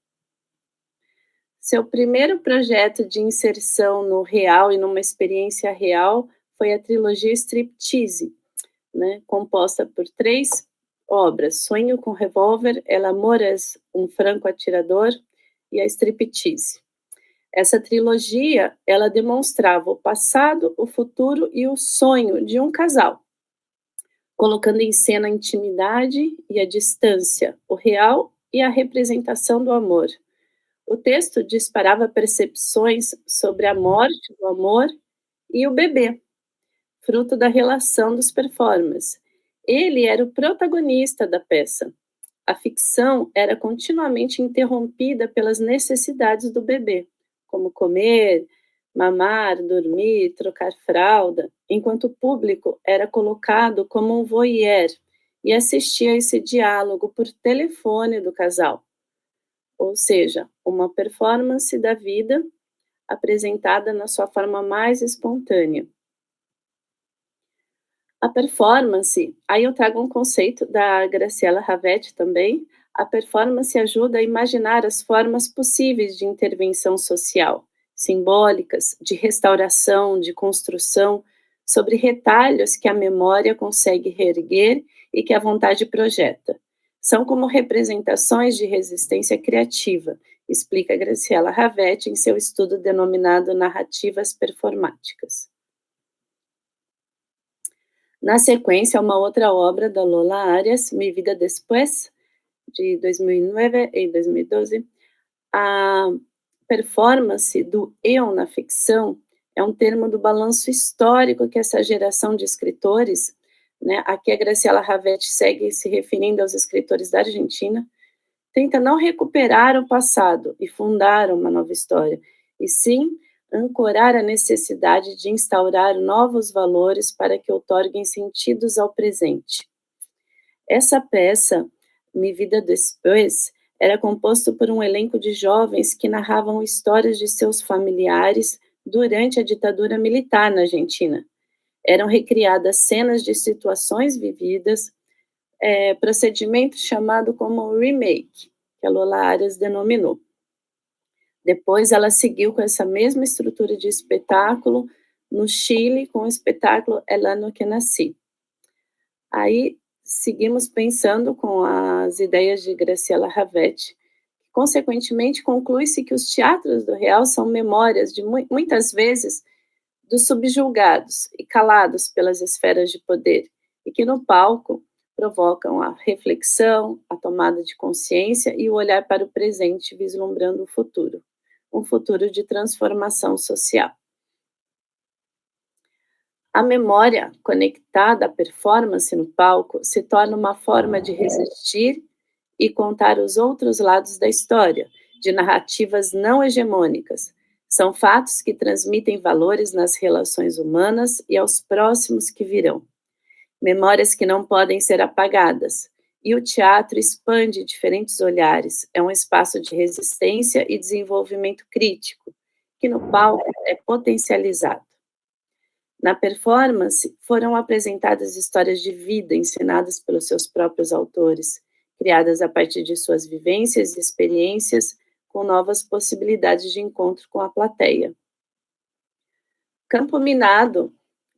Seu primeiro projeto de inserção no real e numa experiência real foi a trilogia Striptease, né, composta por 3 obras: Sonho com Revólver, El Amor es um Franco Atirador e a Striptease. Essa trilogia, ela demonstrava o passado, o futuro e o sonho de um casal, colocando em cena a intimidade e a distância, o real e a representação do amor. O texto disparava percepções sobre a morte do amor e o bebê, fruto da relação dos performers. Ele era o protagonista da peça. A ficção era continuamente interrompida pelas necessidades do bebê, como comer, mamar, dormir, trocar fralda, enquanto o público era colocado como um voyeur e assistia a esse diálogo por telefone do casal. Ou seja, uma performance da vida apresentada na sua forma mais espontânea. A performance, aí eu trago um conceito da Graciela Ravetti também. A performance ajuda a imaginar as formas possíveis de intervenção social, simbólicas, de restauração, de construção, sobre retalhos que a memória consegue reerguer e que a vontade projeta. São como representações de resistência criativa, explica Graciela Ravetti em seu estudo denominado Narrativas Performáticas. Na sequência, uma outra obra da Lola Arias, Mi Vida Después, de 2009 e 2012. A performance do eu na ficção é um termo do balanço histórico que essa geração de escritores, né, aqui a Graciela Ravetti segue se referindo aos escritores da Argentina, tenta não recuperar o passado e fundar uma nova história, e sim ancorar a necessidade de instaurar novos valores para que outorguem sentidos ao presente. Essa peça, Mi Vida Después, era composto por um elenco de jovens que narravam histórias de seus familiares durante a ditadura militar na Argentina. Eram recriadas cenas de situações vividas, procedimento chamado como remake, que a Lola Arias denominou. Depois ela seguiu com essa mesma estrutura de espetáculo no Chile, com o espetáculo El Ano que Nasci. Aí seguimos pensando com as ideias de Graciela Ravetti. Consequentemente, conclui-se que os teatros do real são memórias, de muitas vezes, dos subjugados e calados pelas esferas de poder, e que no palco provocam a reflexão, a tomada de consciência e o olhar para o presente, vislumbrando o futuro, um futuro de transformação social. A memória conectada à performance no palco se torna uma forma de resistir e contar os outros lados da história, de narrativas não hegemônicas. São fatos que transmitem valores nas relações humanas e aos próximos que virão. Memórias que não podem ser apagadas. E o teatro expande diferentes olhares. É um espaço de resistência e desenvolvimento crítico, que no palco é potencializado. Na performance, foram apresentadas histórias de vida ensinadas pelos seus próprios autores, criadas a partir de suas vivências e experiências, com novas possibilidades de encontro com a plateia. Campo Minado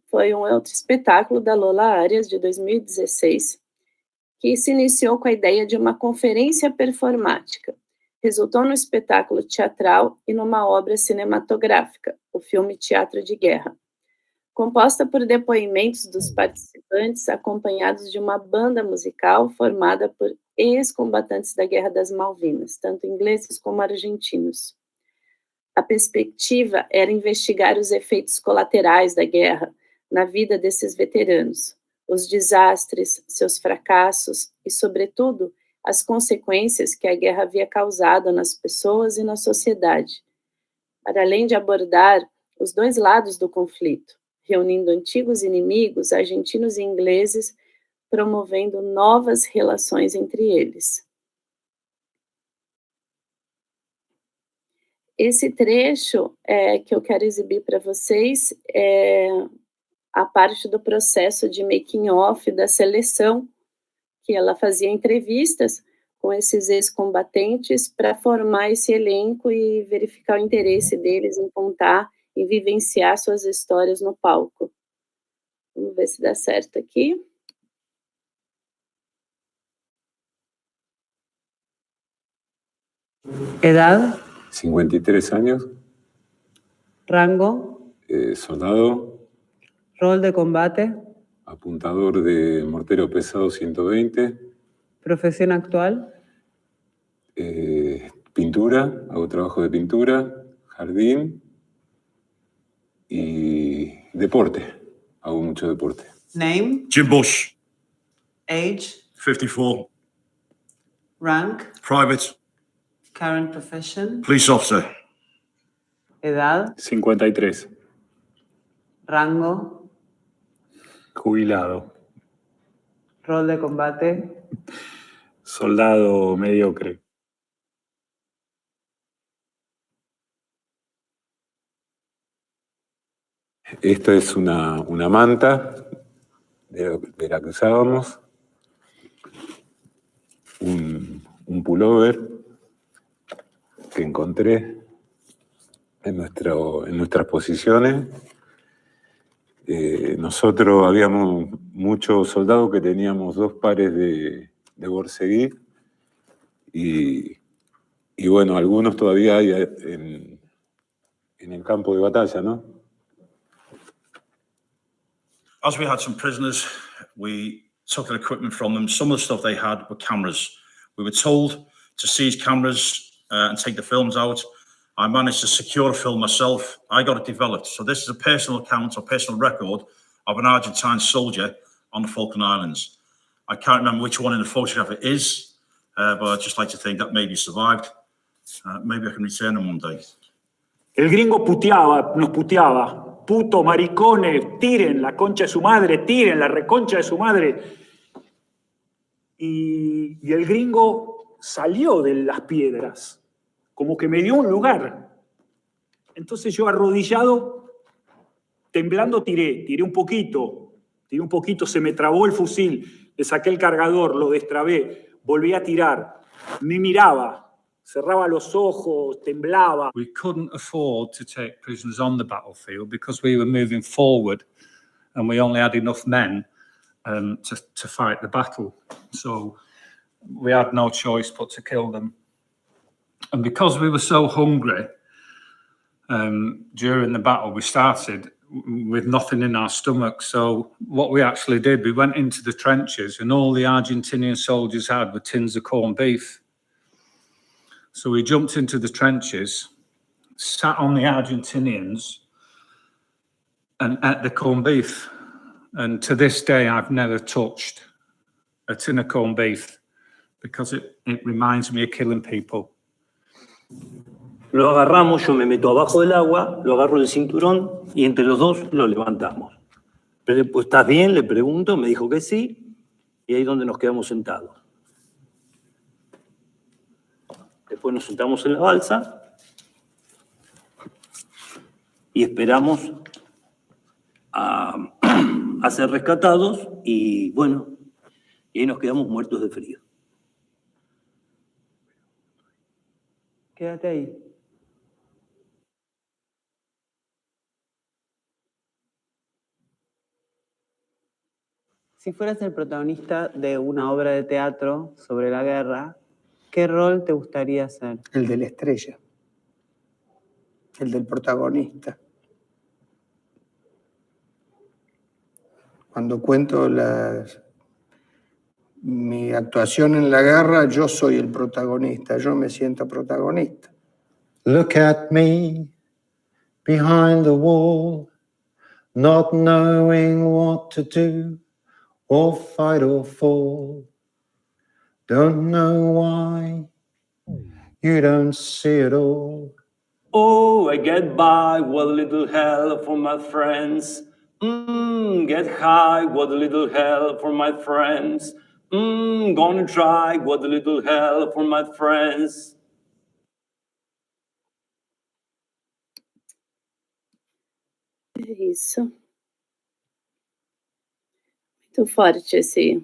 foi um outro espetáculo da Lola Arias, de 2016, que se iniciou com a ideia de uma conferência performática. Resultou no espetáculo teatral e numa obra cinematográfica, o filme Teatro de Guerra, composta por depoimentos dos participantes, acompanhados de uma banda musical formada por ex-combatantes da Guerra das Malvinas, tanto ingleses como argentinos. A perspectiva era investigar os efeitos colaterais da guerra na vida desses veteranos, os desastres, seus fracassos e, sobretudo, as consequências que a guerra havia causado nas pessoas e na sociedade, para além de abordar os dois lados do conflito, reunindo antigos inimigos, argentinos e ingleses, promovendo novas relações entre eles. Esse trecho que eu quero exibir para vocês é a parte do processo de making off da seleção, que ela fazia entrevistas com esses ex-combatentes para formar esse elenco e verificar o interesse deles em contar e vivenciar suas histórias no palco. Vamos ver se dá certo aqui. Edad, 53 años, rango, soldado, rol de combate, apuntador de mortero pesado 120, profesión actual, pintura, hago trabajo de pintura, jardín y deporte, hago mucho deporte. name, Jim Bush, age, 54, rank, private, current profession, police officer, edad, 53, rango, jubilado, rol de combate, soldado mediocre. Esto es una manta de la que usábamos, un pullover que encontré en nuestras posiciones. Nosotros habíamos muchos soldados que teníamos 2 pares de borseguí y bueno, algunos todavía hay en el campo de batalla, ¿no? As we had some prisoners, we took their equipment from them. Some of the stuff they had were cameras. We were told to seize cameras and take the films out. I managed to secure a film myself. I got it developed. So this is a personal account or personal record of an Argentine soldier on the Falkland Islands. I can't remember which one in the photograph it is, but I'd just like to think that maybe survived. Maybe I can return them one day. El gringo nos puteaba. Puto, maricones, tiren la concha de su madre, tiren la reconcha de su madre. Y el gringo salió de las piedras, como que me dio un lugar. Entonces yo arrodillado, temblando, tiré un poquito, se me trabó el fusil, le saqué el cargador, lo destrabé, volví a tirar, me miraba. Cerraba los ojos, temblaba. We couldn't afford to take prisoners on the battlefield because we were moving forward and we only had enough men to fight the battle. So we had no choice but to kill them. And because we were so hungry during the battle, we started with nothing in our stomach. So what we actually did, we went into the trenches and all the Argentinian soldiers had were tins of corned beef. So we jumped into the trenches, sat on the Argentinians and ate the corned beef. And to this day, I've never touched a tin of corned beef because it reminds me of killing people. Lo agarramos, yo me meto abajo del agua, lo agarro del cinturón y entre los dos lo levantamos. Pero, pues, ¿estás bien? Le pregunto, me dijo que sí, y ahí es donde nos quedamos sentados. Después nos sentamos en la balsa y esperamos a ser rescatados y bueno, y ahí nos quedamos muertos de frío. quédate ahí. Si fueras el protagonista de una obra de teatro sobre la guerra, ¿qué rol te gustaría hacer? El de la estrella, el del protagonista. Cuando cuento mi actuación en la guerra, yo soy el protagonista, yo me siento protagonista. Look at me behind the wall, not knowing what to do, or fight or fall. Don't know why, you don't see it all. Oh, I get by with a little help from my friends. Get high with a little help from my friends. Gonna try with a little help from my friends. É isso. Muito forte esse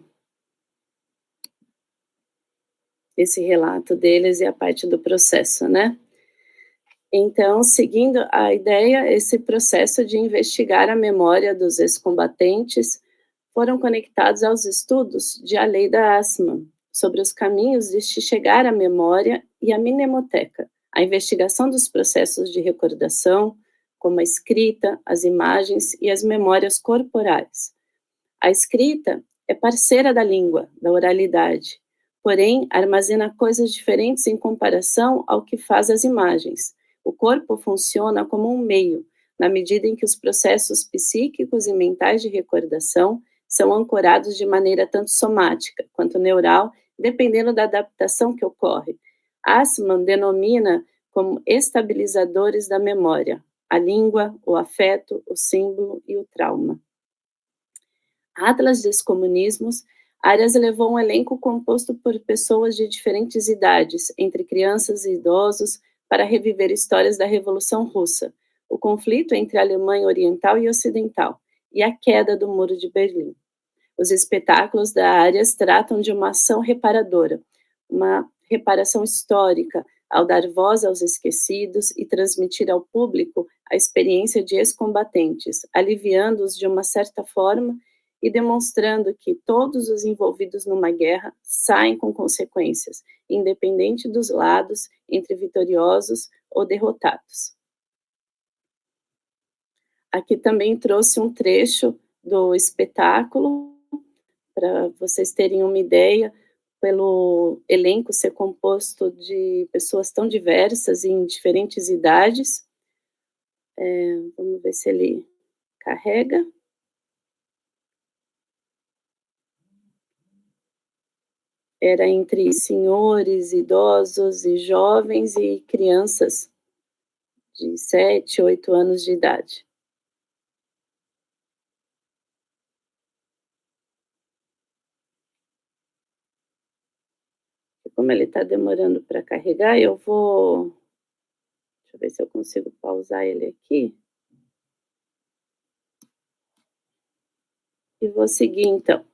relato deles e a parte do processo, né? Então, seguindo a ideia, esse processo de investigar a memória dos ex-combatentes foram conectados aos estudos de A Lei da Assman, sobre os caminhos de se chegar à memória, e a Mnemoteca, a investigação dos processos de recordação, como a escrita, as imagens e as memórias corporais. A escrita é parceira da língua, da oralidade, porém armazena coisas diferentes em comparação ao que faz as imagens. O corpo funciona como um meio, na medida em que os processos psíquicos e mentais de recordação são ancorados de maneira tanto somática quanto neural, dependendo da adaptação que ocorre. Assman denomina como estabilizadores da memória a língua, o afeto, o símbolo e o trauma. Atlas dos Comunismos, Arias levou um elenco composto por pessoas de diferentes idades, entre crianças e idosos, para reviver histórias da Revolução Russa, o conflito entre a Alemanha Oriental e Ocidental, e a queda do Muro de Berlim. Os espetáculos da Arias tratam de uma ação reparadora, uma reparação histórica, ao dar voz aos esquecidos e transmitir ao público a experiência de ex-combatentes, aliviando-os de uma certa forma e demonstrando que todos os envolvidos numa guerra saem com consequências, independente dos lados, entre vitoriosos ou derrotados. Aqui também trouxe um trecho do espetáculo, para vocês terem uma ideia, pelo elenco ser composto de pessoas tão diversas e em diferentes idades. Vamos ver se ele carrega. Era entre senhores, idosos e jovens e crianças de 7, 8 anos de idade. Como ele está demorando para carregar, eu vou... Deixa eu ver se eu consigo pausar ele aqui. E vou seguir, então.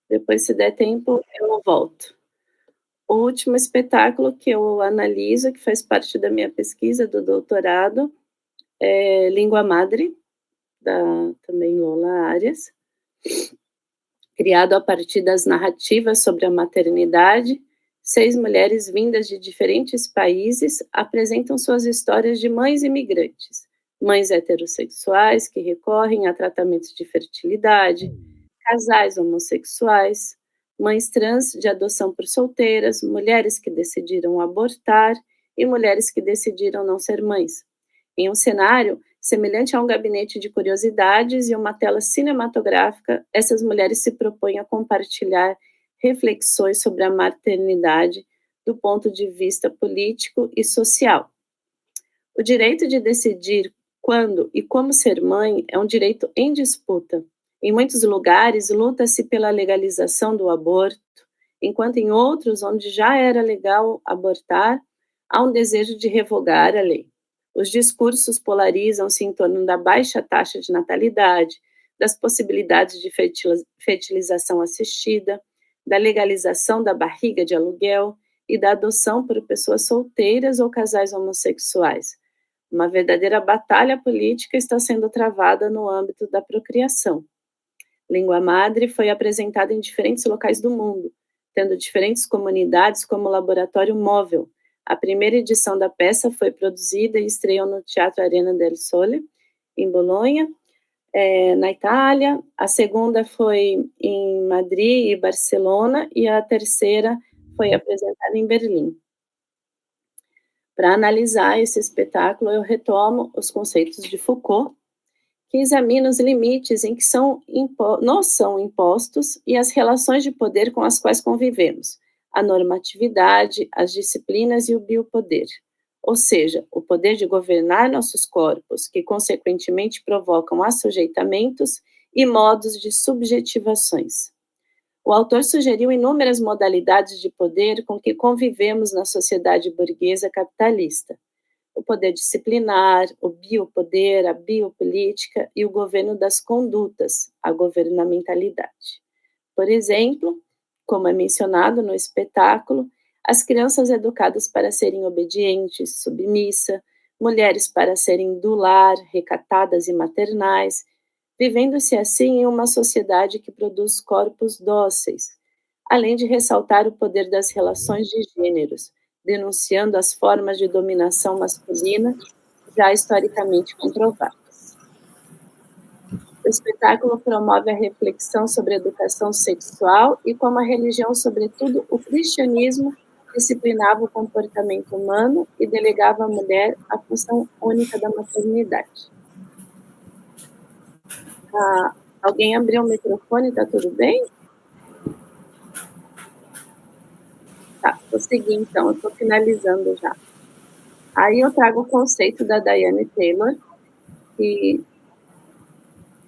Depois, se der tempo, eu volto. O último espetáculo que eu analiso, que faz parte da minha pesquisa do doutorado, é Língua Madre, da também Lola Arias, criado a partir das narrativas sobre a maternidade. 6 mulheres vindas de diferentes países apresentam suas histórias de mães imigrantes, mães heterossexuais que recorrem a tratamentos de fertilidade, casais homossexuais, mães trans de adoção por solteiras, mulheres que decidiram abortar e mulheres que decidiram não ser mães. Em um cenário semelhante a um gabinete de curiosidades e uma tela cinematográfica, essas mulheres se propõem a compartilhar reflexões sobre a maternidade do ponto de vista político e social. O direito de decidir quando e como ser mãe é um direito em disputa. Em muitos lugares, luta-se pela legalização do aborto, enquanto em outros, onde já era legal abortar, há um desejo de revogar a lei. Os discursos polarizam-se em torno da baixa taxa de natalidade, das possibilidades de fertilização assistida, da legalização da barriga de aluguel e da adoção por pessoas solteiras ou casais homossexuais. Uma verdadeira batalha política está sendo travada no âmbito da procriação. Língua Madre foi apresentada em diferentes locais do mundo, tendo diferentes comunidades como laboratório móvel. A primeira edição da peça foi produzida e estreou no Teatro Arena del Sole, em Bolonha, na Itália. A segunda foi em Madrid e Barcelona, e a terceira foi apresentada em Berlim. Para analisar esse espetáculo, eu retomo os conceitos de Foucault, que examina os limites em que nos são impostos e as relações de poder com as quais convivemos, a normatividade, as disciplinas e o biopoder, ou seja, o poder de governar nossos corpos, que consequentemente provocam assujeitamentos e modos de subjetivações. O autor sugeriu inúmeras modalidades de poder com que convivemos na sociedade burguesa capitalista: o poder disciplinar, o biopoder, a biopolítica e o governo das condutas, a governamentalidade. Por exemplo, como é mencionado no espetáculo, as crianças educadas para serem obedientes, submissa, mulheres para serem do lar, recatadas e maternais, vivendo-se assim em uma sociedade que produz corpos dóceis, além de ressaltar o poder das relações de gêneros, denunciando as formas de dominação masculina já historicamente comprovadas. O espetáculo promove a reflexão sobre a educação sexual e como a religião, sobretudo o cristianismo, disciplinava o comportamento humano e delegava à mulher a função única da maternidade. Alguém abriu o microfone, tá tudo bem? Tá, vou seguir então, eu estou finalizando já. Aí eu trago o conceito da Diane Taylor, que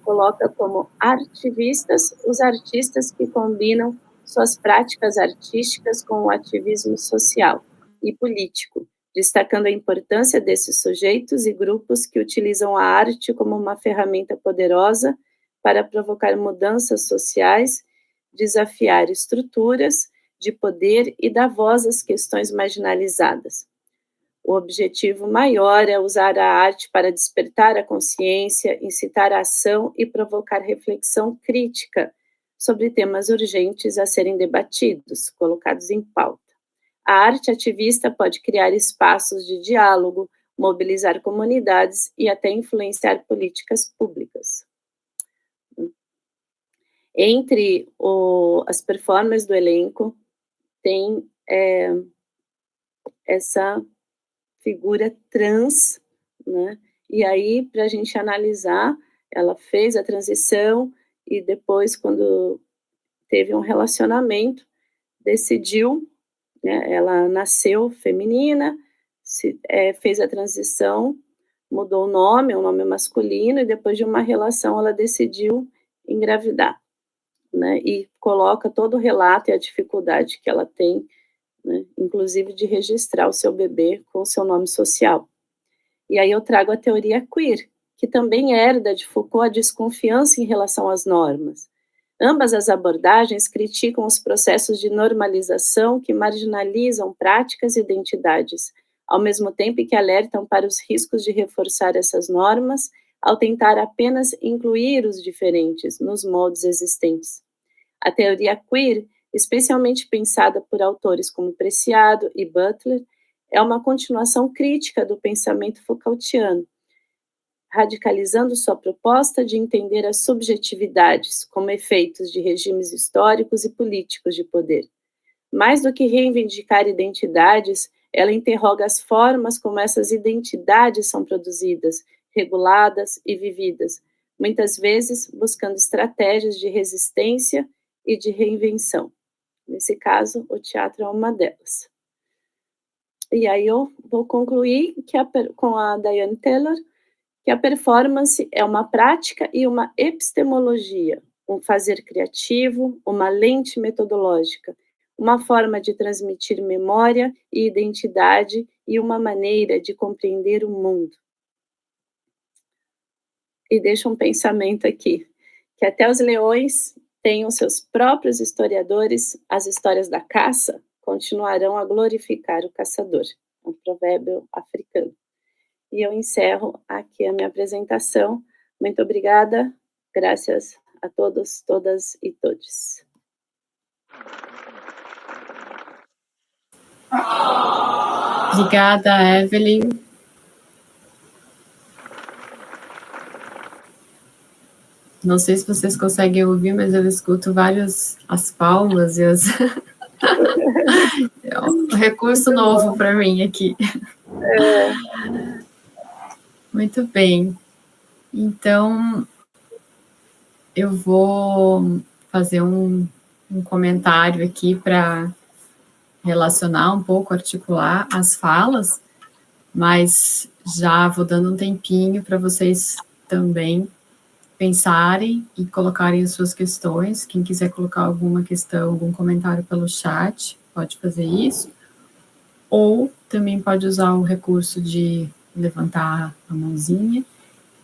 coloca como artivistas os artistas que combinam suas práticas artísticas com o ativismo social e político, destacando a importância desses sujeitos e grupos que utilizam a arte como uma ferramenta poderosa para provocar mudanças sociais, desafiar estruturas de poder e dar voz às questões marginalizadas. O objetivo maior é usar a arte para despertar a consciência, incitar a ação e provocar reflexão crítica sobre temas urgentes a serem debatidos, colocados em pauta. A arte ativista pode criar espaços de diálogo, mobilizar comunidades e até influenciar políticas públicas. Entre as performances do elenco, tem essa figura trans, né? E aí, para a gente analisar, ela fez a transição e depois, quando teve um relacionamento, decidiu, né? Ela nasceu feminina, fez a transição, mudou o nome, um nome masculino, e depois de uma relação ela decidiu engravidar, né? E coloca todo o relato e a dificuldade que ela tem, né, inclusive de registrar o seu bebê com o seu nome social. E aí eu trago a teoria queer, que também herda de Foucault a desconfiança em relação às normas. Ambas as abordagens criticam os processos de normalização que marginalizam práticas e identidades, ao mesmo tempo que alertam para os riscos de reforçar essas normas ao tentar apenas incluir os diferentes nos moldes existentes. A teoria queer, especialmente pensada por autores como Preciado e Butler, é uma continuação crítica do pensamento Foucaultiano, radicalizando sua proposta de entender as subjetividades como efeitos de regimes históricos e políticos de poder. Mais do que reivindicar identidades, ela interroga as formas como essas identidades são produzidas, reguladas e vividas, muitas vezes buscando estratégias de resistência e de reinvenção. Nesse caso, o teatro é uma delas. E aí eu vou concluir com a Diane Taylor, que a performance é uma prática e uma epistemologia, um fazer criativo, uma lente metodológica, uma forma de transmitir memória e identidade e uma maneira de compreender o mundo. E deixa um pensamento aqui, que até os leões têm os seus próprios historiadores, as histórias da caça continuarão a glorificar o caçador. É um provérbio africano. E eu encerro aqui a minha apresentação. Muito obrigada. Graças a todos, todas e todes. Obrigada, Evelyn. Não sei se vocês conseguem ouvir, mas eu escuto as palmas e as... É um recurso novo para mim aqui. Muito bem. Então, eu vou fazer um comentário aqui para relacionar um pouco, articular as falas, mas já vou dando um tempinho para vocês também pensarem e colocarem as suas questões. Quem quiser colocar alguma questão, algum comentário pelo chat, pode fazer isso. Ou também pode usar o recurso de levantar a mãozinha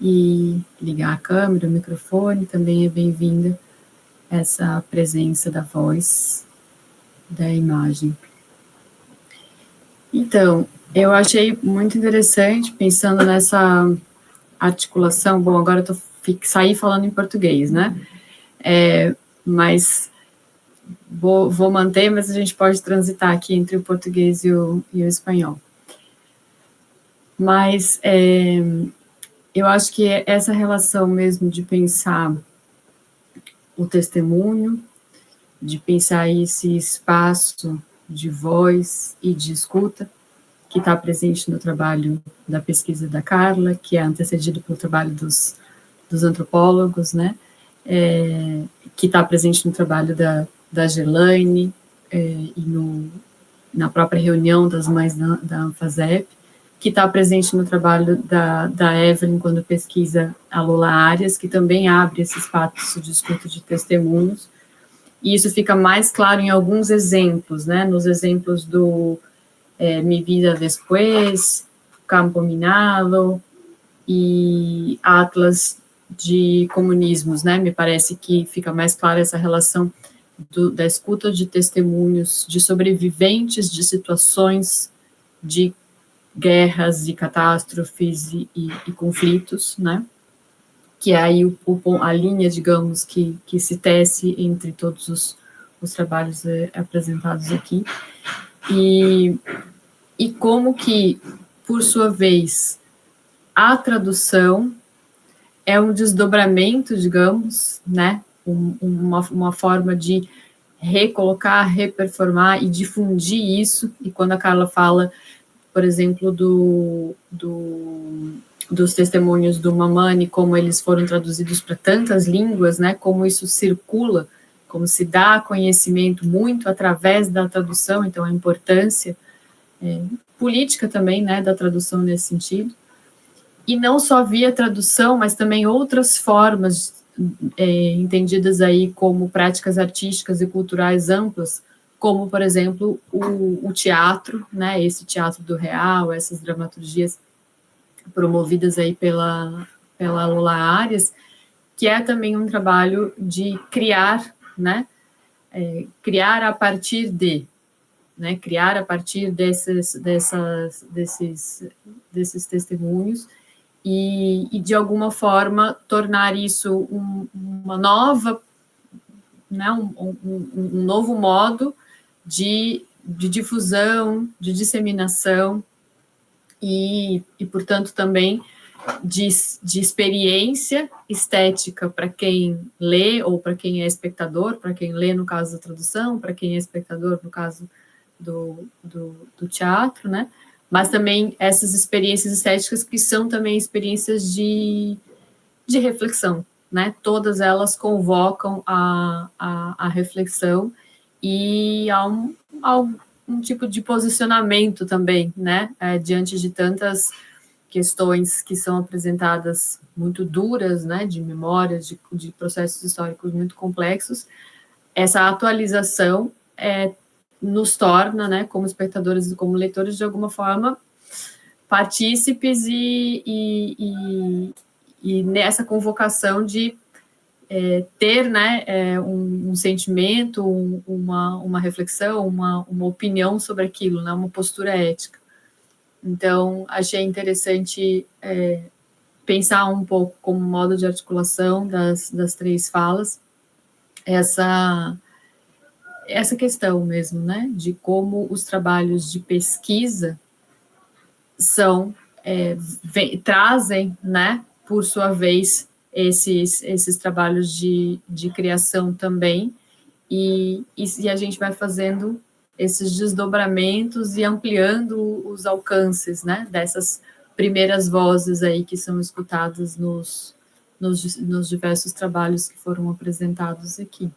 e ligar a câmera, o microfone. Também é bem-vinda essa presença da voz, da imagem. Então, eu achei muito interessante, pensando nessa articulação. Bom, agora eu saí falando em português, né? Mas vou manter, mas a gente pode transitar aqui entre o português e o espanhol. Mas eu acho que essa relação mesmo de pensar o testemunho, de pensar esse espaço de voz e de escuta, que está presente no trabalho da pesquisa da Carla, que é antecedido pelo trabalho dos antropólogos, né? Que está presente no trabalho da Gelaine e na própria reunião das mães da Anfasep, que está presente no trabalho da Evelyn, quando pesquisa a Lola Arias, que também abre esse espaço de escuta de testemunhos, e isso fica mais claro em alguns exemplos, né? Nos exemplos do Mi Vida Después, Campo Minado e Atlas de Comunismos, né? Me parece que fica mais clara essa relação da escuta de testemunhos de sobreviventes de situações de guerras e catástrofes e conflitos, né? Que é aí a linha, digamos, que se tece entre todos os trabalhos apresentados aqui. E como que, por sua vez, a tradução é um desdobramento, digamos, né? Uma forma de recolocar, reperformar e difundir isso. E quando a Carla fala, por exemplo, dos testemunhos do Mamani, como eles foram traduzidos para tantas línguas, né? Como isso circula, como se dá conhecimento muito através da tradução, então a importância política também, né, da tradução nesse sentido. E não só via tradução, mas também outras formas entendidas aí como práticas artísticas e culturais amplas, como, por exemplo, o teatro, né, esse teatro do real, essas dramaturgias promovidas aí pela Lola Arias, que é também um trabalho de criar, né, criar a partir de, né, criar a partir desses testemunhos e de alguma forma tornar isso uma nova, né, um novo modo de difusão, de disseminação e portanto, também de experiência estética para quem lê ou para quem é espectador, para quem lê no caso da tradução, para quem é espectador no caso do teatro, né? Mas também essas experiências estéticas que são também experiências de reflexão, né? Todas elas convocam a reflexão e a um tipo de posicionamento também, né? Diante de tantas questões que são apresentadas muito duras, né? De memórias, de processos históricos muito complexos, essa atualização nos torna, né, como espectadores e como leitores, de alguma forma, partícipes e nessa convocação de ter, né, um sentimento, uma reflexão, uma opinião sobre aquilo, né, uma postura ética. Então, achei interessante pensar um pouco como modo de articulação das três falas, essa questão mesmo, né, de como os trabalhos de pesquisa trazem, né, por sua vez, esses trabalhos de criação também, e a gente vai fazendo esses desdobramentos e ampliando os alcances, né, dessas primeiras vozes aí que são escutadas nos diversos trabalhos que foram apresentados aqui.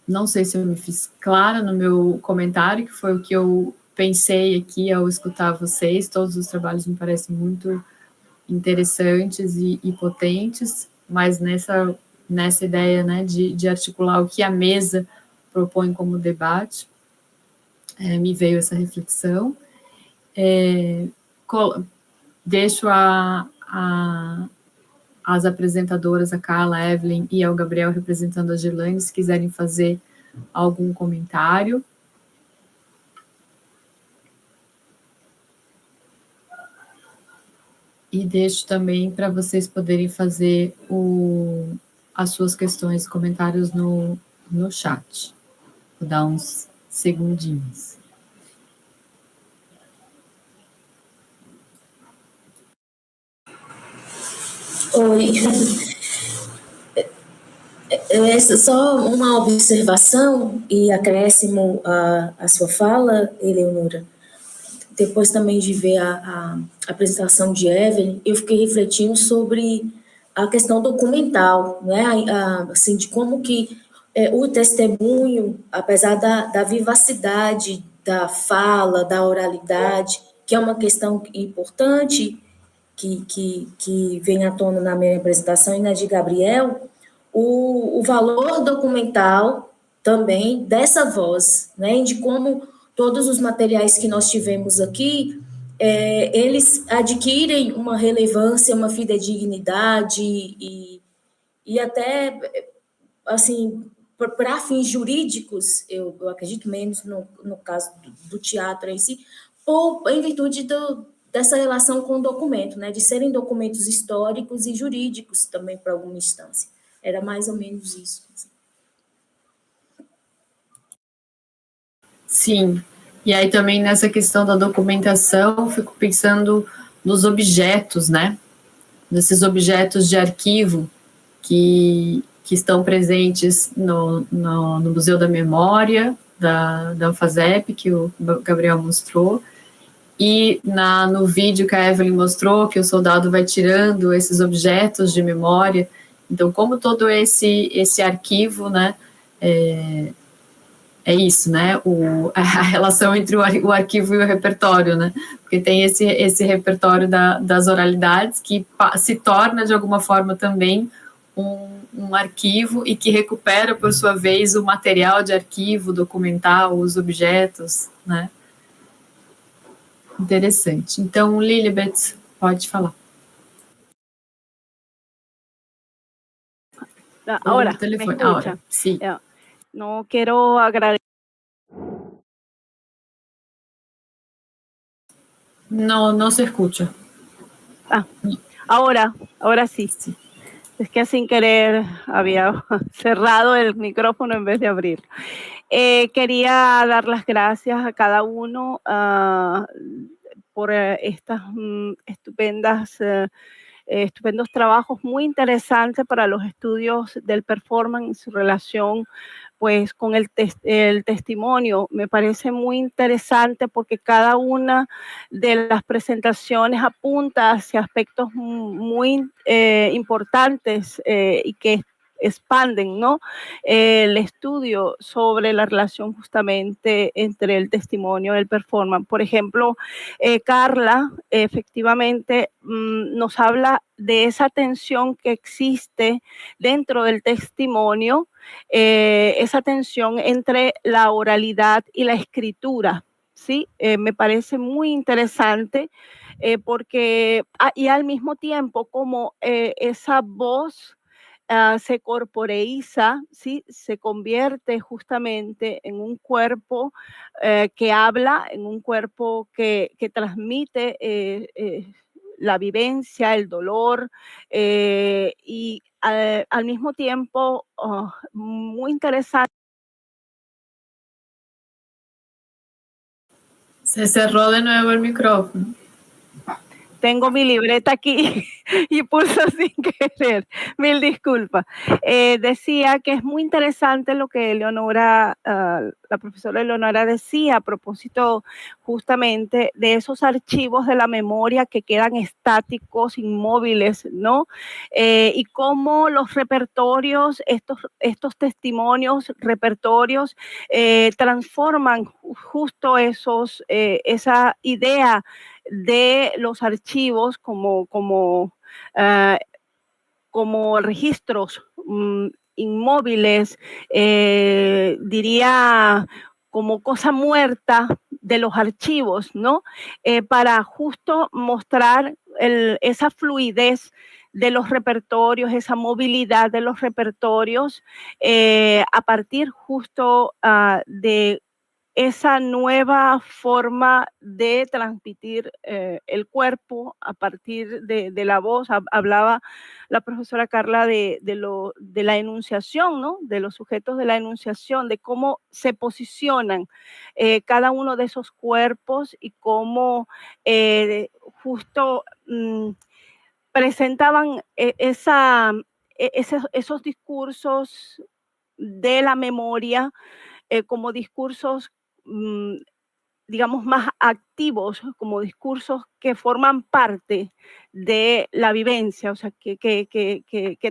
Não sei se eu me fiz clara no meu comentário, que foi o que eu pensei aqui ao escutar vocês. Todos os trabalhos me parecem muito interessantes e potentes, mas nessa ideia, né, de articular o que a mesa propõe como debate, me veio essa reflexão. Deixo as apresentadoras, a Carla, a Evelyn e ao Gabriel, representando a Gelaine, se quiserem fazer algum comentário. E deixo também para vocês poderem fazer as suas questões, comentários no chat. Vou dar uns segundinhos. Oi. Só uma observação e acréscimo à sua fala, Eleonora. Depois também de ver a apresentação de Evelyn, eu fiquei refletindo sobre a questão documental, né? Assim, de como que o testemunho, apesar da vivacidade da fala, da oralidade, que é uma questão importante que vem à tona na minha apresentação e na de Gabriel, o valor documental também dessa voz, né, de como todos os materiais que nós tivemos aqui, eles adquirem uma relevância, uma fidedignidade e até, assim, para fins jurídicos, eu acredito menos no caso do teatro em si, ou em virtude dessa relação com o documento, né, de serem documentos históricos e jurídicos também para alguma instância. Era mais ou menos isso. Sim, e aí também nessa questão da documentação, fico pensando nos objetos, né? Nesses objetos de arquivo que estão presentes no Museu da Memória, da Anfasep, que o Gabriel mostrou, e no vídeo que a Evelyn mostrou, que o soldado vai tirando esses objetos de memória. Então, como todo esse arquivo, né, é isso, né, a relação entre o arquivo e o repertório, né, porque tem esse repertório das oralidades que se torna, de alguma forma, também um arquivo e que recupera, por sua vez, o material de arquivo documental, os objetos, né. Interessante. Então, Lilibet, pode falar. Ahora, ¿me escucha? Ahora, sí. No quiero agradecer. No se escucha. Ahora sí. Sí. Es que sin querer había cerrado el micrófono en vez de abrirlo. Quería dar las gracias a cada uno por estas estupendos trabajos muy interesantes para los estudios del performance en su relación pues con el testimonio. Me parece muy interesante porque cada una de las presentaciones apunta hacia aspectos muy importantes y que expanden, ¿no? El estudio sobre la relación justamente entre el testimonio y el performance. Por ejemplo, Carla efectivamente nos habla de esa tensión que existe dentro del testimonio, esa tensión entre la oralidad y la escritura, ¿sí? Me parece muy interesante porque, y al mismo tiempo como esa voz se corporeiza, ¿sí? Se convierte justamente en un cuerpo que habla, en un cuerpo que transmite la vivencia, el dolor y al mismo tiempo muy interesante. Se cerró de nuevo el micrófono. Tengo mi libreta aquí y pulso sin querer. Mil disculpas. Decía que es muy interesante lo que Eleonora, la profesora Eleonora decía a propósito justamente de esos archivos de la memoria que quedan estáticos, inmóviles, ¿no? Y cómo los repertorios, estos testimonios, repertorios, transforman justo esa idea de los archivos como registros inmóviles, diría como cosa muerta de los archivos, ¿no? Para justo mostrar esa fluidez de los repertorios, esa movilidad de los repertorios a partir justo de esa nueva forma de transmitir el cuerpo a partir de la voz. Hablaba la profesora Carla de la enunciación, ¿no? De los sujetos de la enunciación, de cómo se posicionan cada uno de esos cuerpos y cómo justo presentaban esos discursos de la memoria como discursos, digamos, más activos, como discursos que forman parte de la vivencia, o sea, que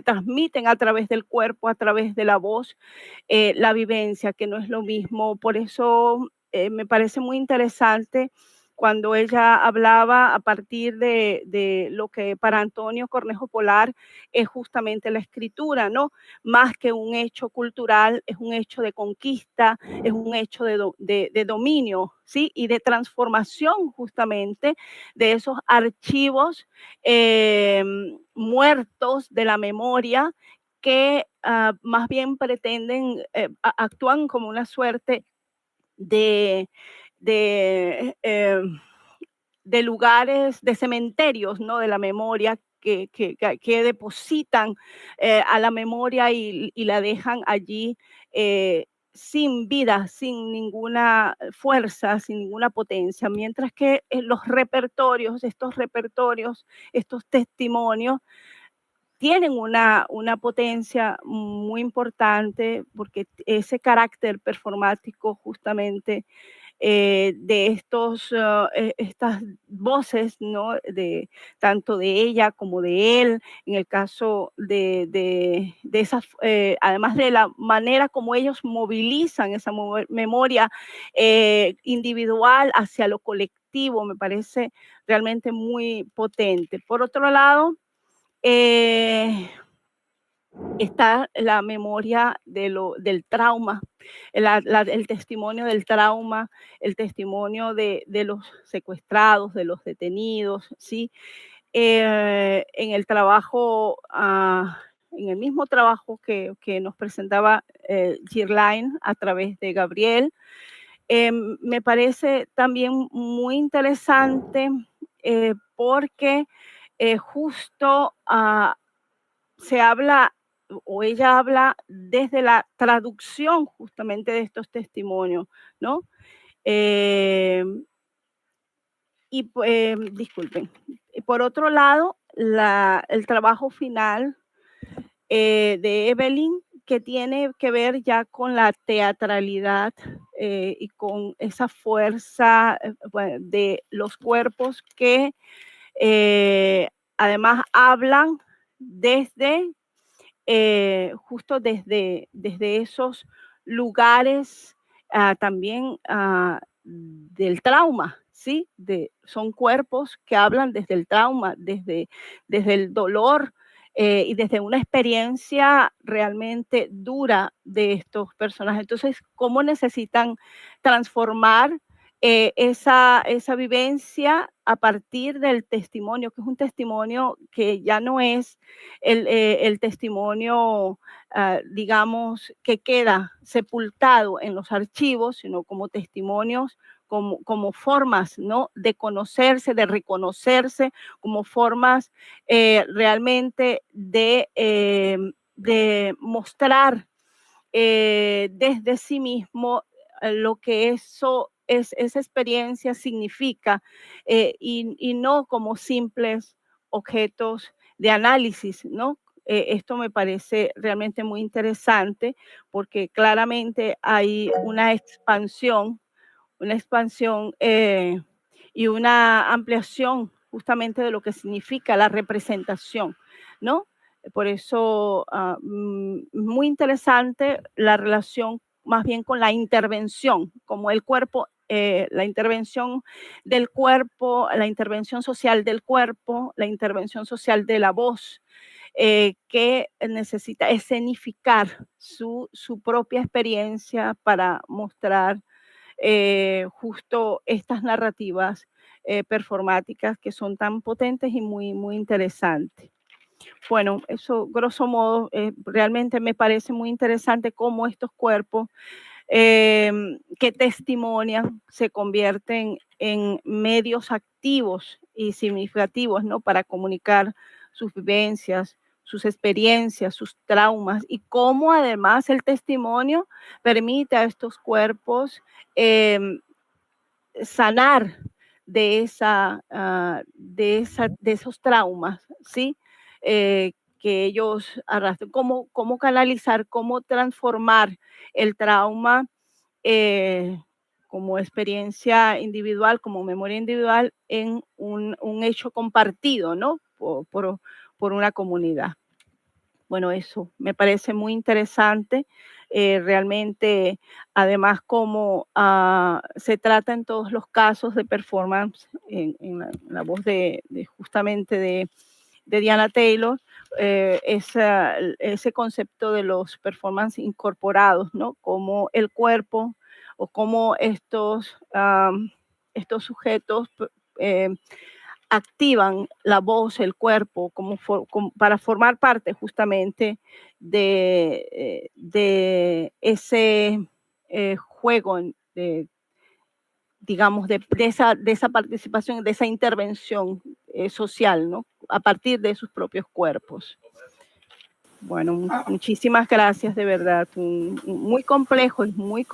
transmiten a través del cuerpo, a través de la voz, la vivencia, que no es lo mismo. Por eso me parece muy interesante cuando ella hablaba a partir de lo que para Antonio Cornejo Polar es justamente la escritura, ¿no? Más que un hecho cultural, es un hecho de conquista, es un hecho de dominio, ¿sí? Y de transformación justamente de esos archivos muertos de la memoria que más bien pretenden, actúan como una suerte de lugares, de cementerios, ¿no? De la memoria que depositan a la memoria y la dejan allí sin vida, sin ninguna fuerza, sin ninguna potencia, mientras que estos repertorios, estos testimonios, tienen una potencia muy importante porque ese carácter performático justamente de estas voces, ¿no? Tanto de ella como de él, en el caso de esas, además de la manera como ellos movilizan esa memoria individual hacia lo colectivo, me parece realmente muy potente. Por otro lado, está la memoria del trauma, el testimonio del trauma, el testimonio de los secuestrados, de los detenidos, ¿sí? En el trabajo, en el mismo trabajo que nos presentaba Girlain a través de Gabriel, me parece también muy interesante porque justo se habla o ella habla desde la traducción justamente de estos testimonios, ¿no? Disculpen. Y por otro lado, el trabajo final de Evelyn, que tiene que ver ya con la teatralidad y con esa fuerza de los cuerpos que además hablan desde justo desde esos lugares también del trauma, ¿sí? Son cuerpos que hablan desde el trauma, desde el dolor y desde una experiencia realmente dura de estos personajes. Entonces, ¿cómo necesitan transformar esa vivencia a partir del testimonio, que es un testimonio que ya no es el testimonio, digamos, que queda sepultado en los archivos, sino como testimonios, como formas, ¿no? De conocerse, de reconocerse, como formas realmente de mostrar desde sí mismo lo que esa experiencia significa y no como simples objetos de análisis, ¿no? Esto me parece realmente muy interesante porque claramente hay una expansión y una ampliación justamente de lo que significa la representación, ¿no? Por eso, muy interesante la relación más bien con la intervención, como el cuerpo, la intervención del cuerpo, la intervención social del cuerpo, la intervención social de la voz, que necesita escenificar su propia experiencia para mostrar justo estas narrativas performáticas que son tan potentes y muy, muy interesantes. Bueno, eso grosso modo realmente me parece muy interesante cómo estos cuerpos que testimonian se convierten en medios activos y significativos, ¿no? Para comunicar sus vivencias, sus experiencias, sus traumas, y cómo además el testimonio permite a estos cuerpos sanar de esos traumas, ¿sí? Que ellos arrastran, cómo canalizar, cómo transformar el trauma como experiencia individual, como memoria individual, en un hecho compartido, ¿no? Por una comunidad. Bueno, eso me parece muy interesante. Realmente, además, como se trata en todos los casos de performance, en la voz justamente de Diana Taylor, ese concepto de los performance incorporados, ¿no? Como el cuerpo o como estos sujetos activan la voz, el cuerpo, para formar parte justamente de ese juego, digamos, de esa participación, de esa intervención social, ¿no? A partir de sus propios cuerpos. Bueno, muchísimas gracias, de verdad. Muy complejo, es muy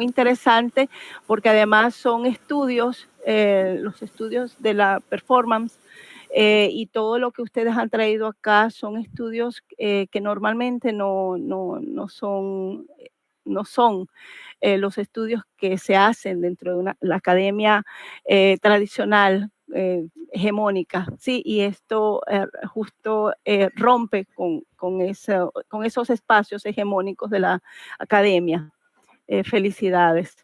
interesante, porque además son estudios, los estudios de la performance, y todo lo que ustedes han traído acá son estudios que normalmente no son los estudios que se hacen dentro de la academia tradicional, hegemónica, ¿sí? Y esto justo rompe con esos espacios hegemónicos de la academia. Felicidades.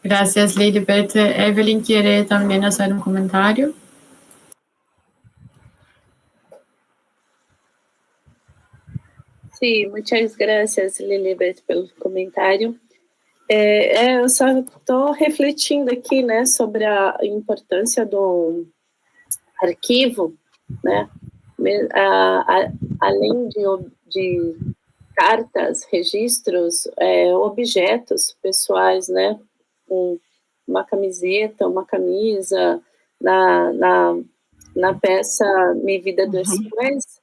Gracias, Lilibet. Evelyn quiere también hacer un comentario. Sim, muitas graças, Lilibet, pelo comentário. Eu só estou refletindo aqui, né, sobre a importância do arquivo, né, além de cartas, registros, objetos pessoais, né, uma camiseta, uma camisa, na peça Mi Vida Después,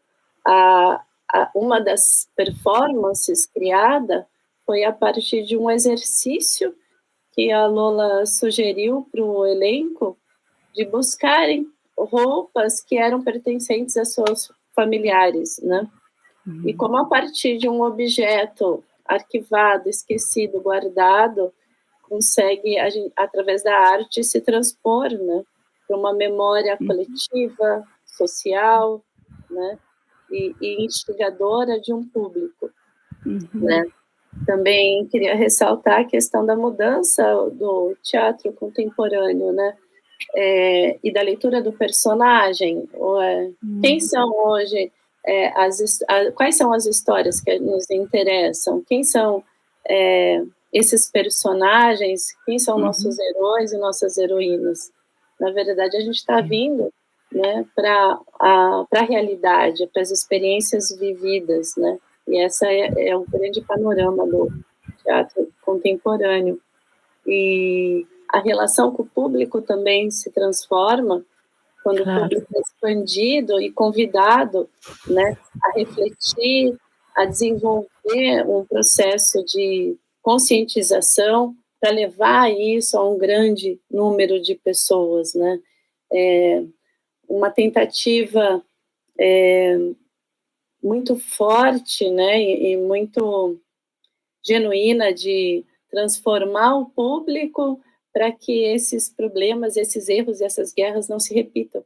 uma das performances criada foi a partir de um exercício que a Lola sugeriu para o elenco de buscarem roupas que eram pertencentes a seus familiares, né? E como a partir de um objeto arquivado, esquecido, guardado, consegue, através da arte, se transpor, né, para uma memória coletiva, social, né, e instigadora de um público, né. Também queria ressaltar a questão da mudança do teatro contemporâneo, né, e da leitura do personagem. Quem são hoje quais são as histórias que nos interessam? Quem são esses personagens? Quem são nossos heróis e nossas heroínas? Na verdade, a gente está vindo, né, para a realidade, para as experiências vividas, né? E essa é o grande panorama do teatro contemporâneo. E a relação com o público também se transforma quando o público é expandido e convidado, né, a refletir, a desenvolver um processo de conscientização para levar isso a um grande número de pessoas, né? Uma tentativa muito forte, né, e muito genuína de transformar o público para que esses problemas, esses erros e essas guerras não se repitam,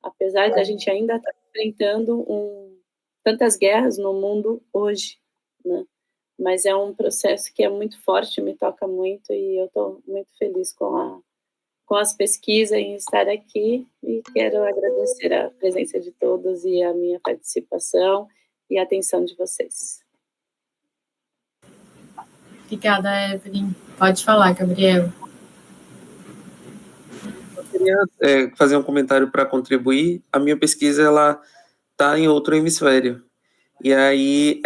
apesar da gente ainda estar enfrentando tantas guerras no mundo hoje, né? Mas é um processo que é muito forte, me toca muito, e eu estou muito feliz com as pesquisas em estar aqui, e quero agradecer a presença de todos e a minha participação e a atenção de vocês. Obrigada, Evelyn. Pode falar, Gabriel. Eu queria fazer um comentário para contribuir. A minha pesquisa, ela está em outro hemisfério. E aí,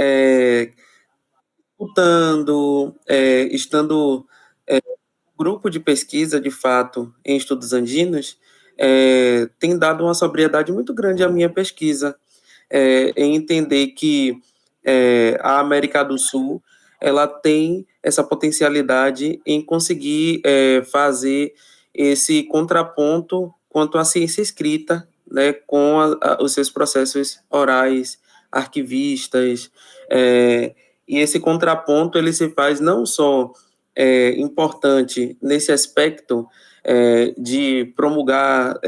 escutando, estando grupo de pesquisa, de fato, em estudos andinos, tem dado uma sobriedade muito grande à minha pesquisa, em entender que a América do Sul, ela tem essa potencialidade em conseguir fazer esse contraponto quanto à ciência escrita, né, com os seus processos orais, arquivistas, e esse contraponto ele se faz não só importante nesse aspecto de promulgar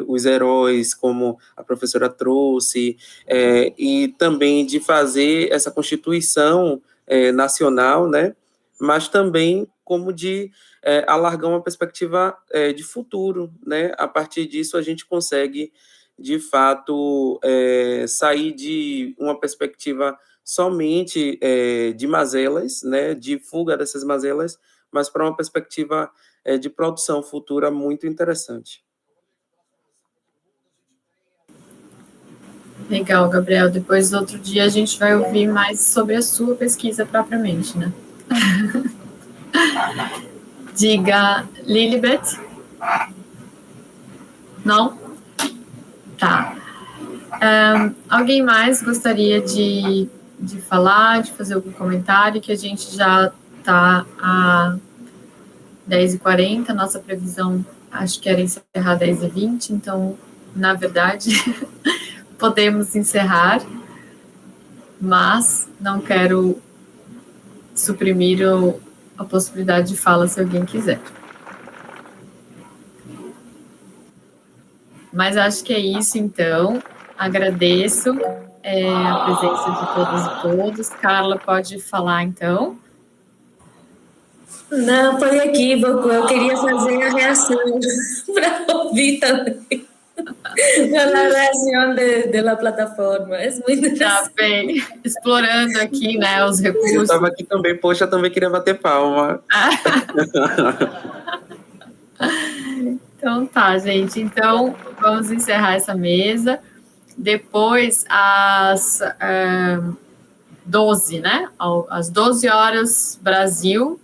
os heróis, como a professora trouxe, e também de fazer essa constituição nacional, né, mas também como de alargar uma perspectiva de futuro, né, a partir disso a gente consegue, de fato, sair de uma perspectiva somente de mazelas, né, de fuga dessas mazelas, mas para uma perspectiva de produção futura muito interessante. Legal, Gabriel. Depois, outro dia, a gente vai ouvir mais sobre a sua pesquisa propriamente, né? Diga, Lilibet? Não? Tá. Alguém mais gostaria de falar, de fazer algum comentário, que a gente já está a 10h40, nossa previsão acho que era encerrar 10h20, então, na verdade, podemos encerrar, mas não quero suprimir a possibilidade de fala se alguém quiser. Mas acho que é isso, então. Agradeço a presença de todas e todos. Carla, pode falar, então. Não, foi equívoco. Eu queria fazer a reação para ouvir também. A reação da plataforma. É muito interessante. Tá bem. Explorando aqui, né, os recursos. Eu estava aqui também, poxa, eu também queria bater palma. Então tá, gente. Então, vamos encerrar essa mesa. Depois, às 12, né? Às 12 horas, Brasil.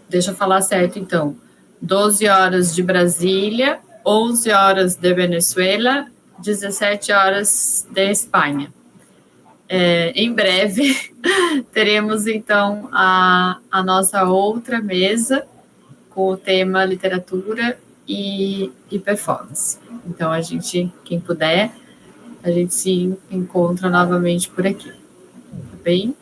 Deixa eu falar certo, então. 12 horas de Brasília, 11 horas de Venezuela, 17 horas de Espanha. Em breve, teremos, então, a nossa outra mesa com o tema literatura e performance. Então, a gente, quem puder, a gente se encontra novamente por aqui. Tá bem?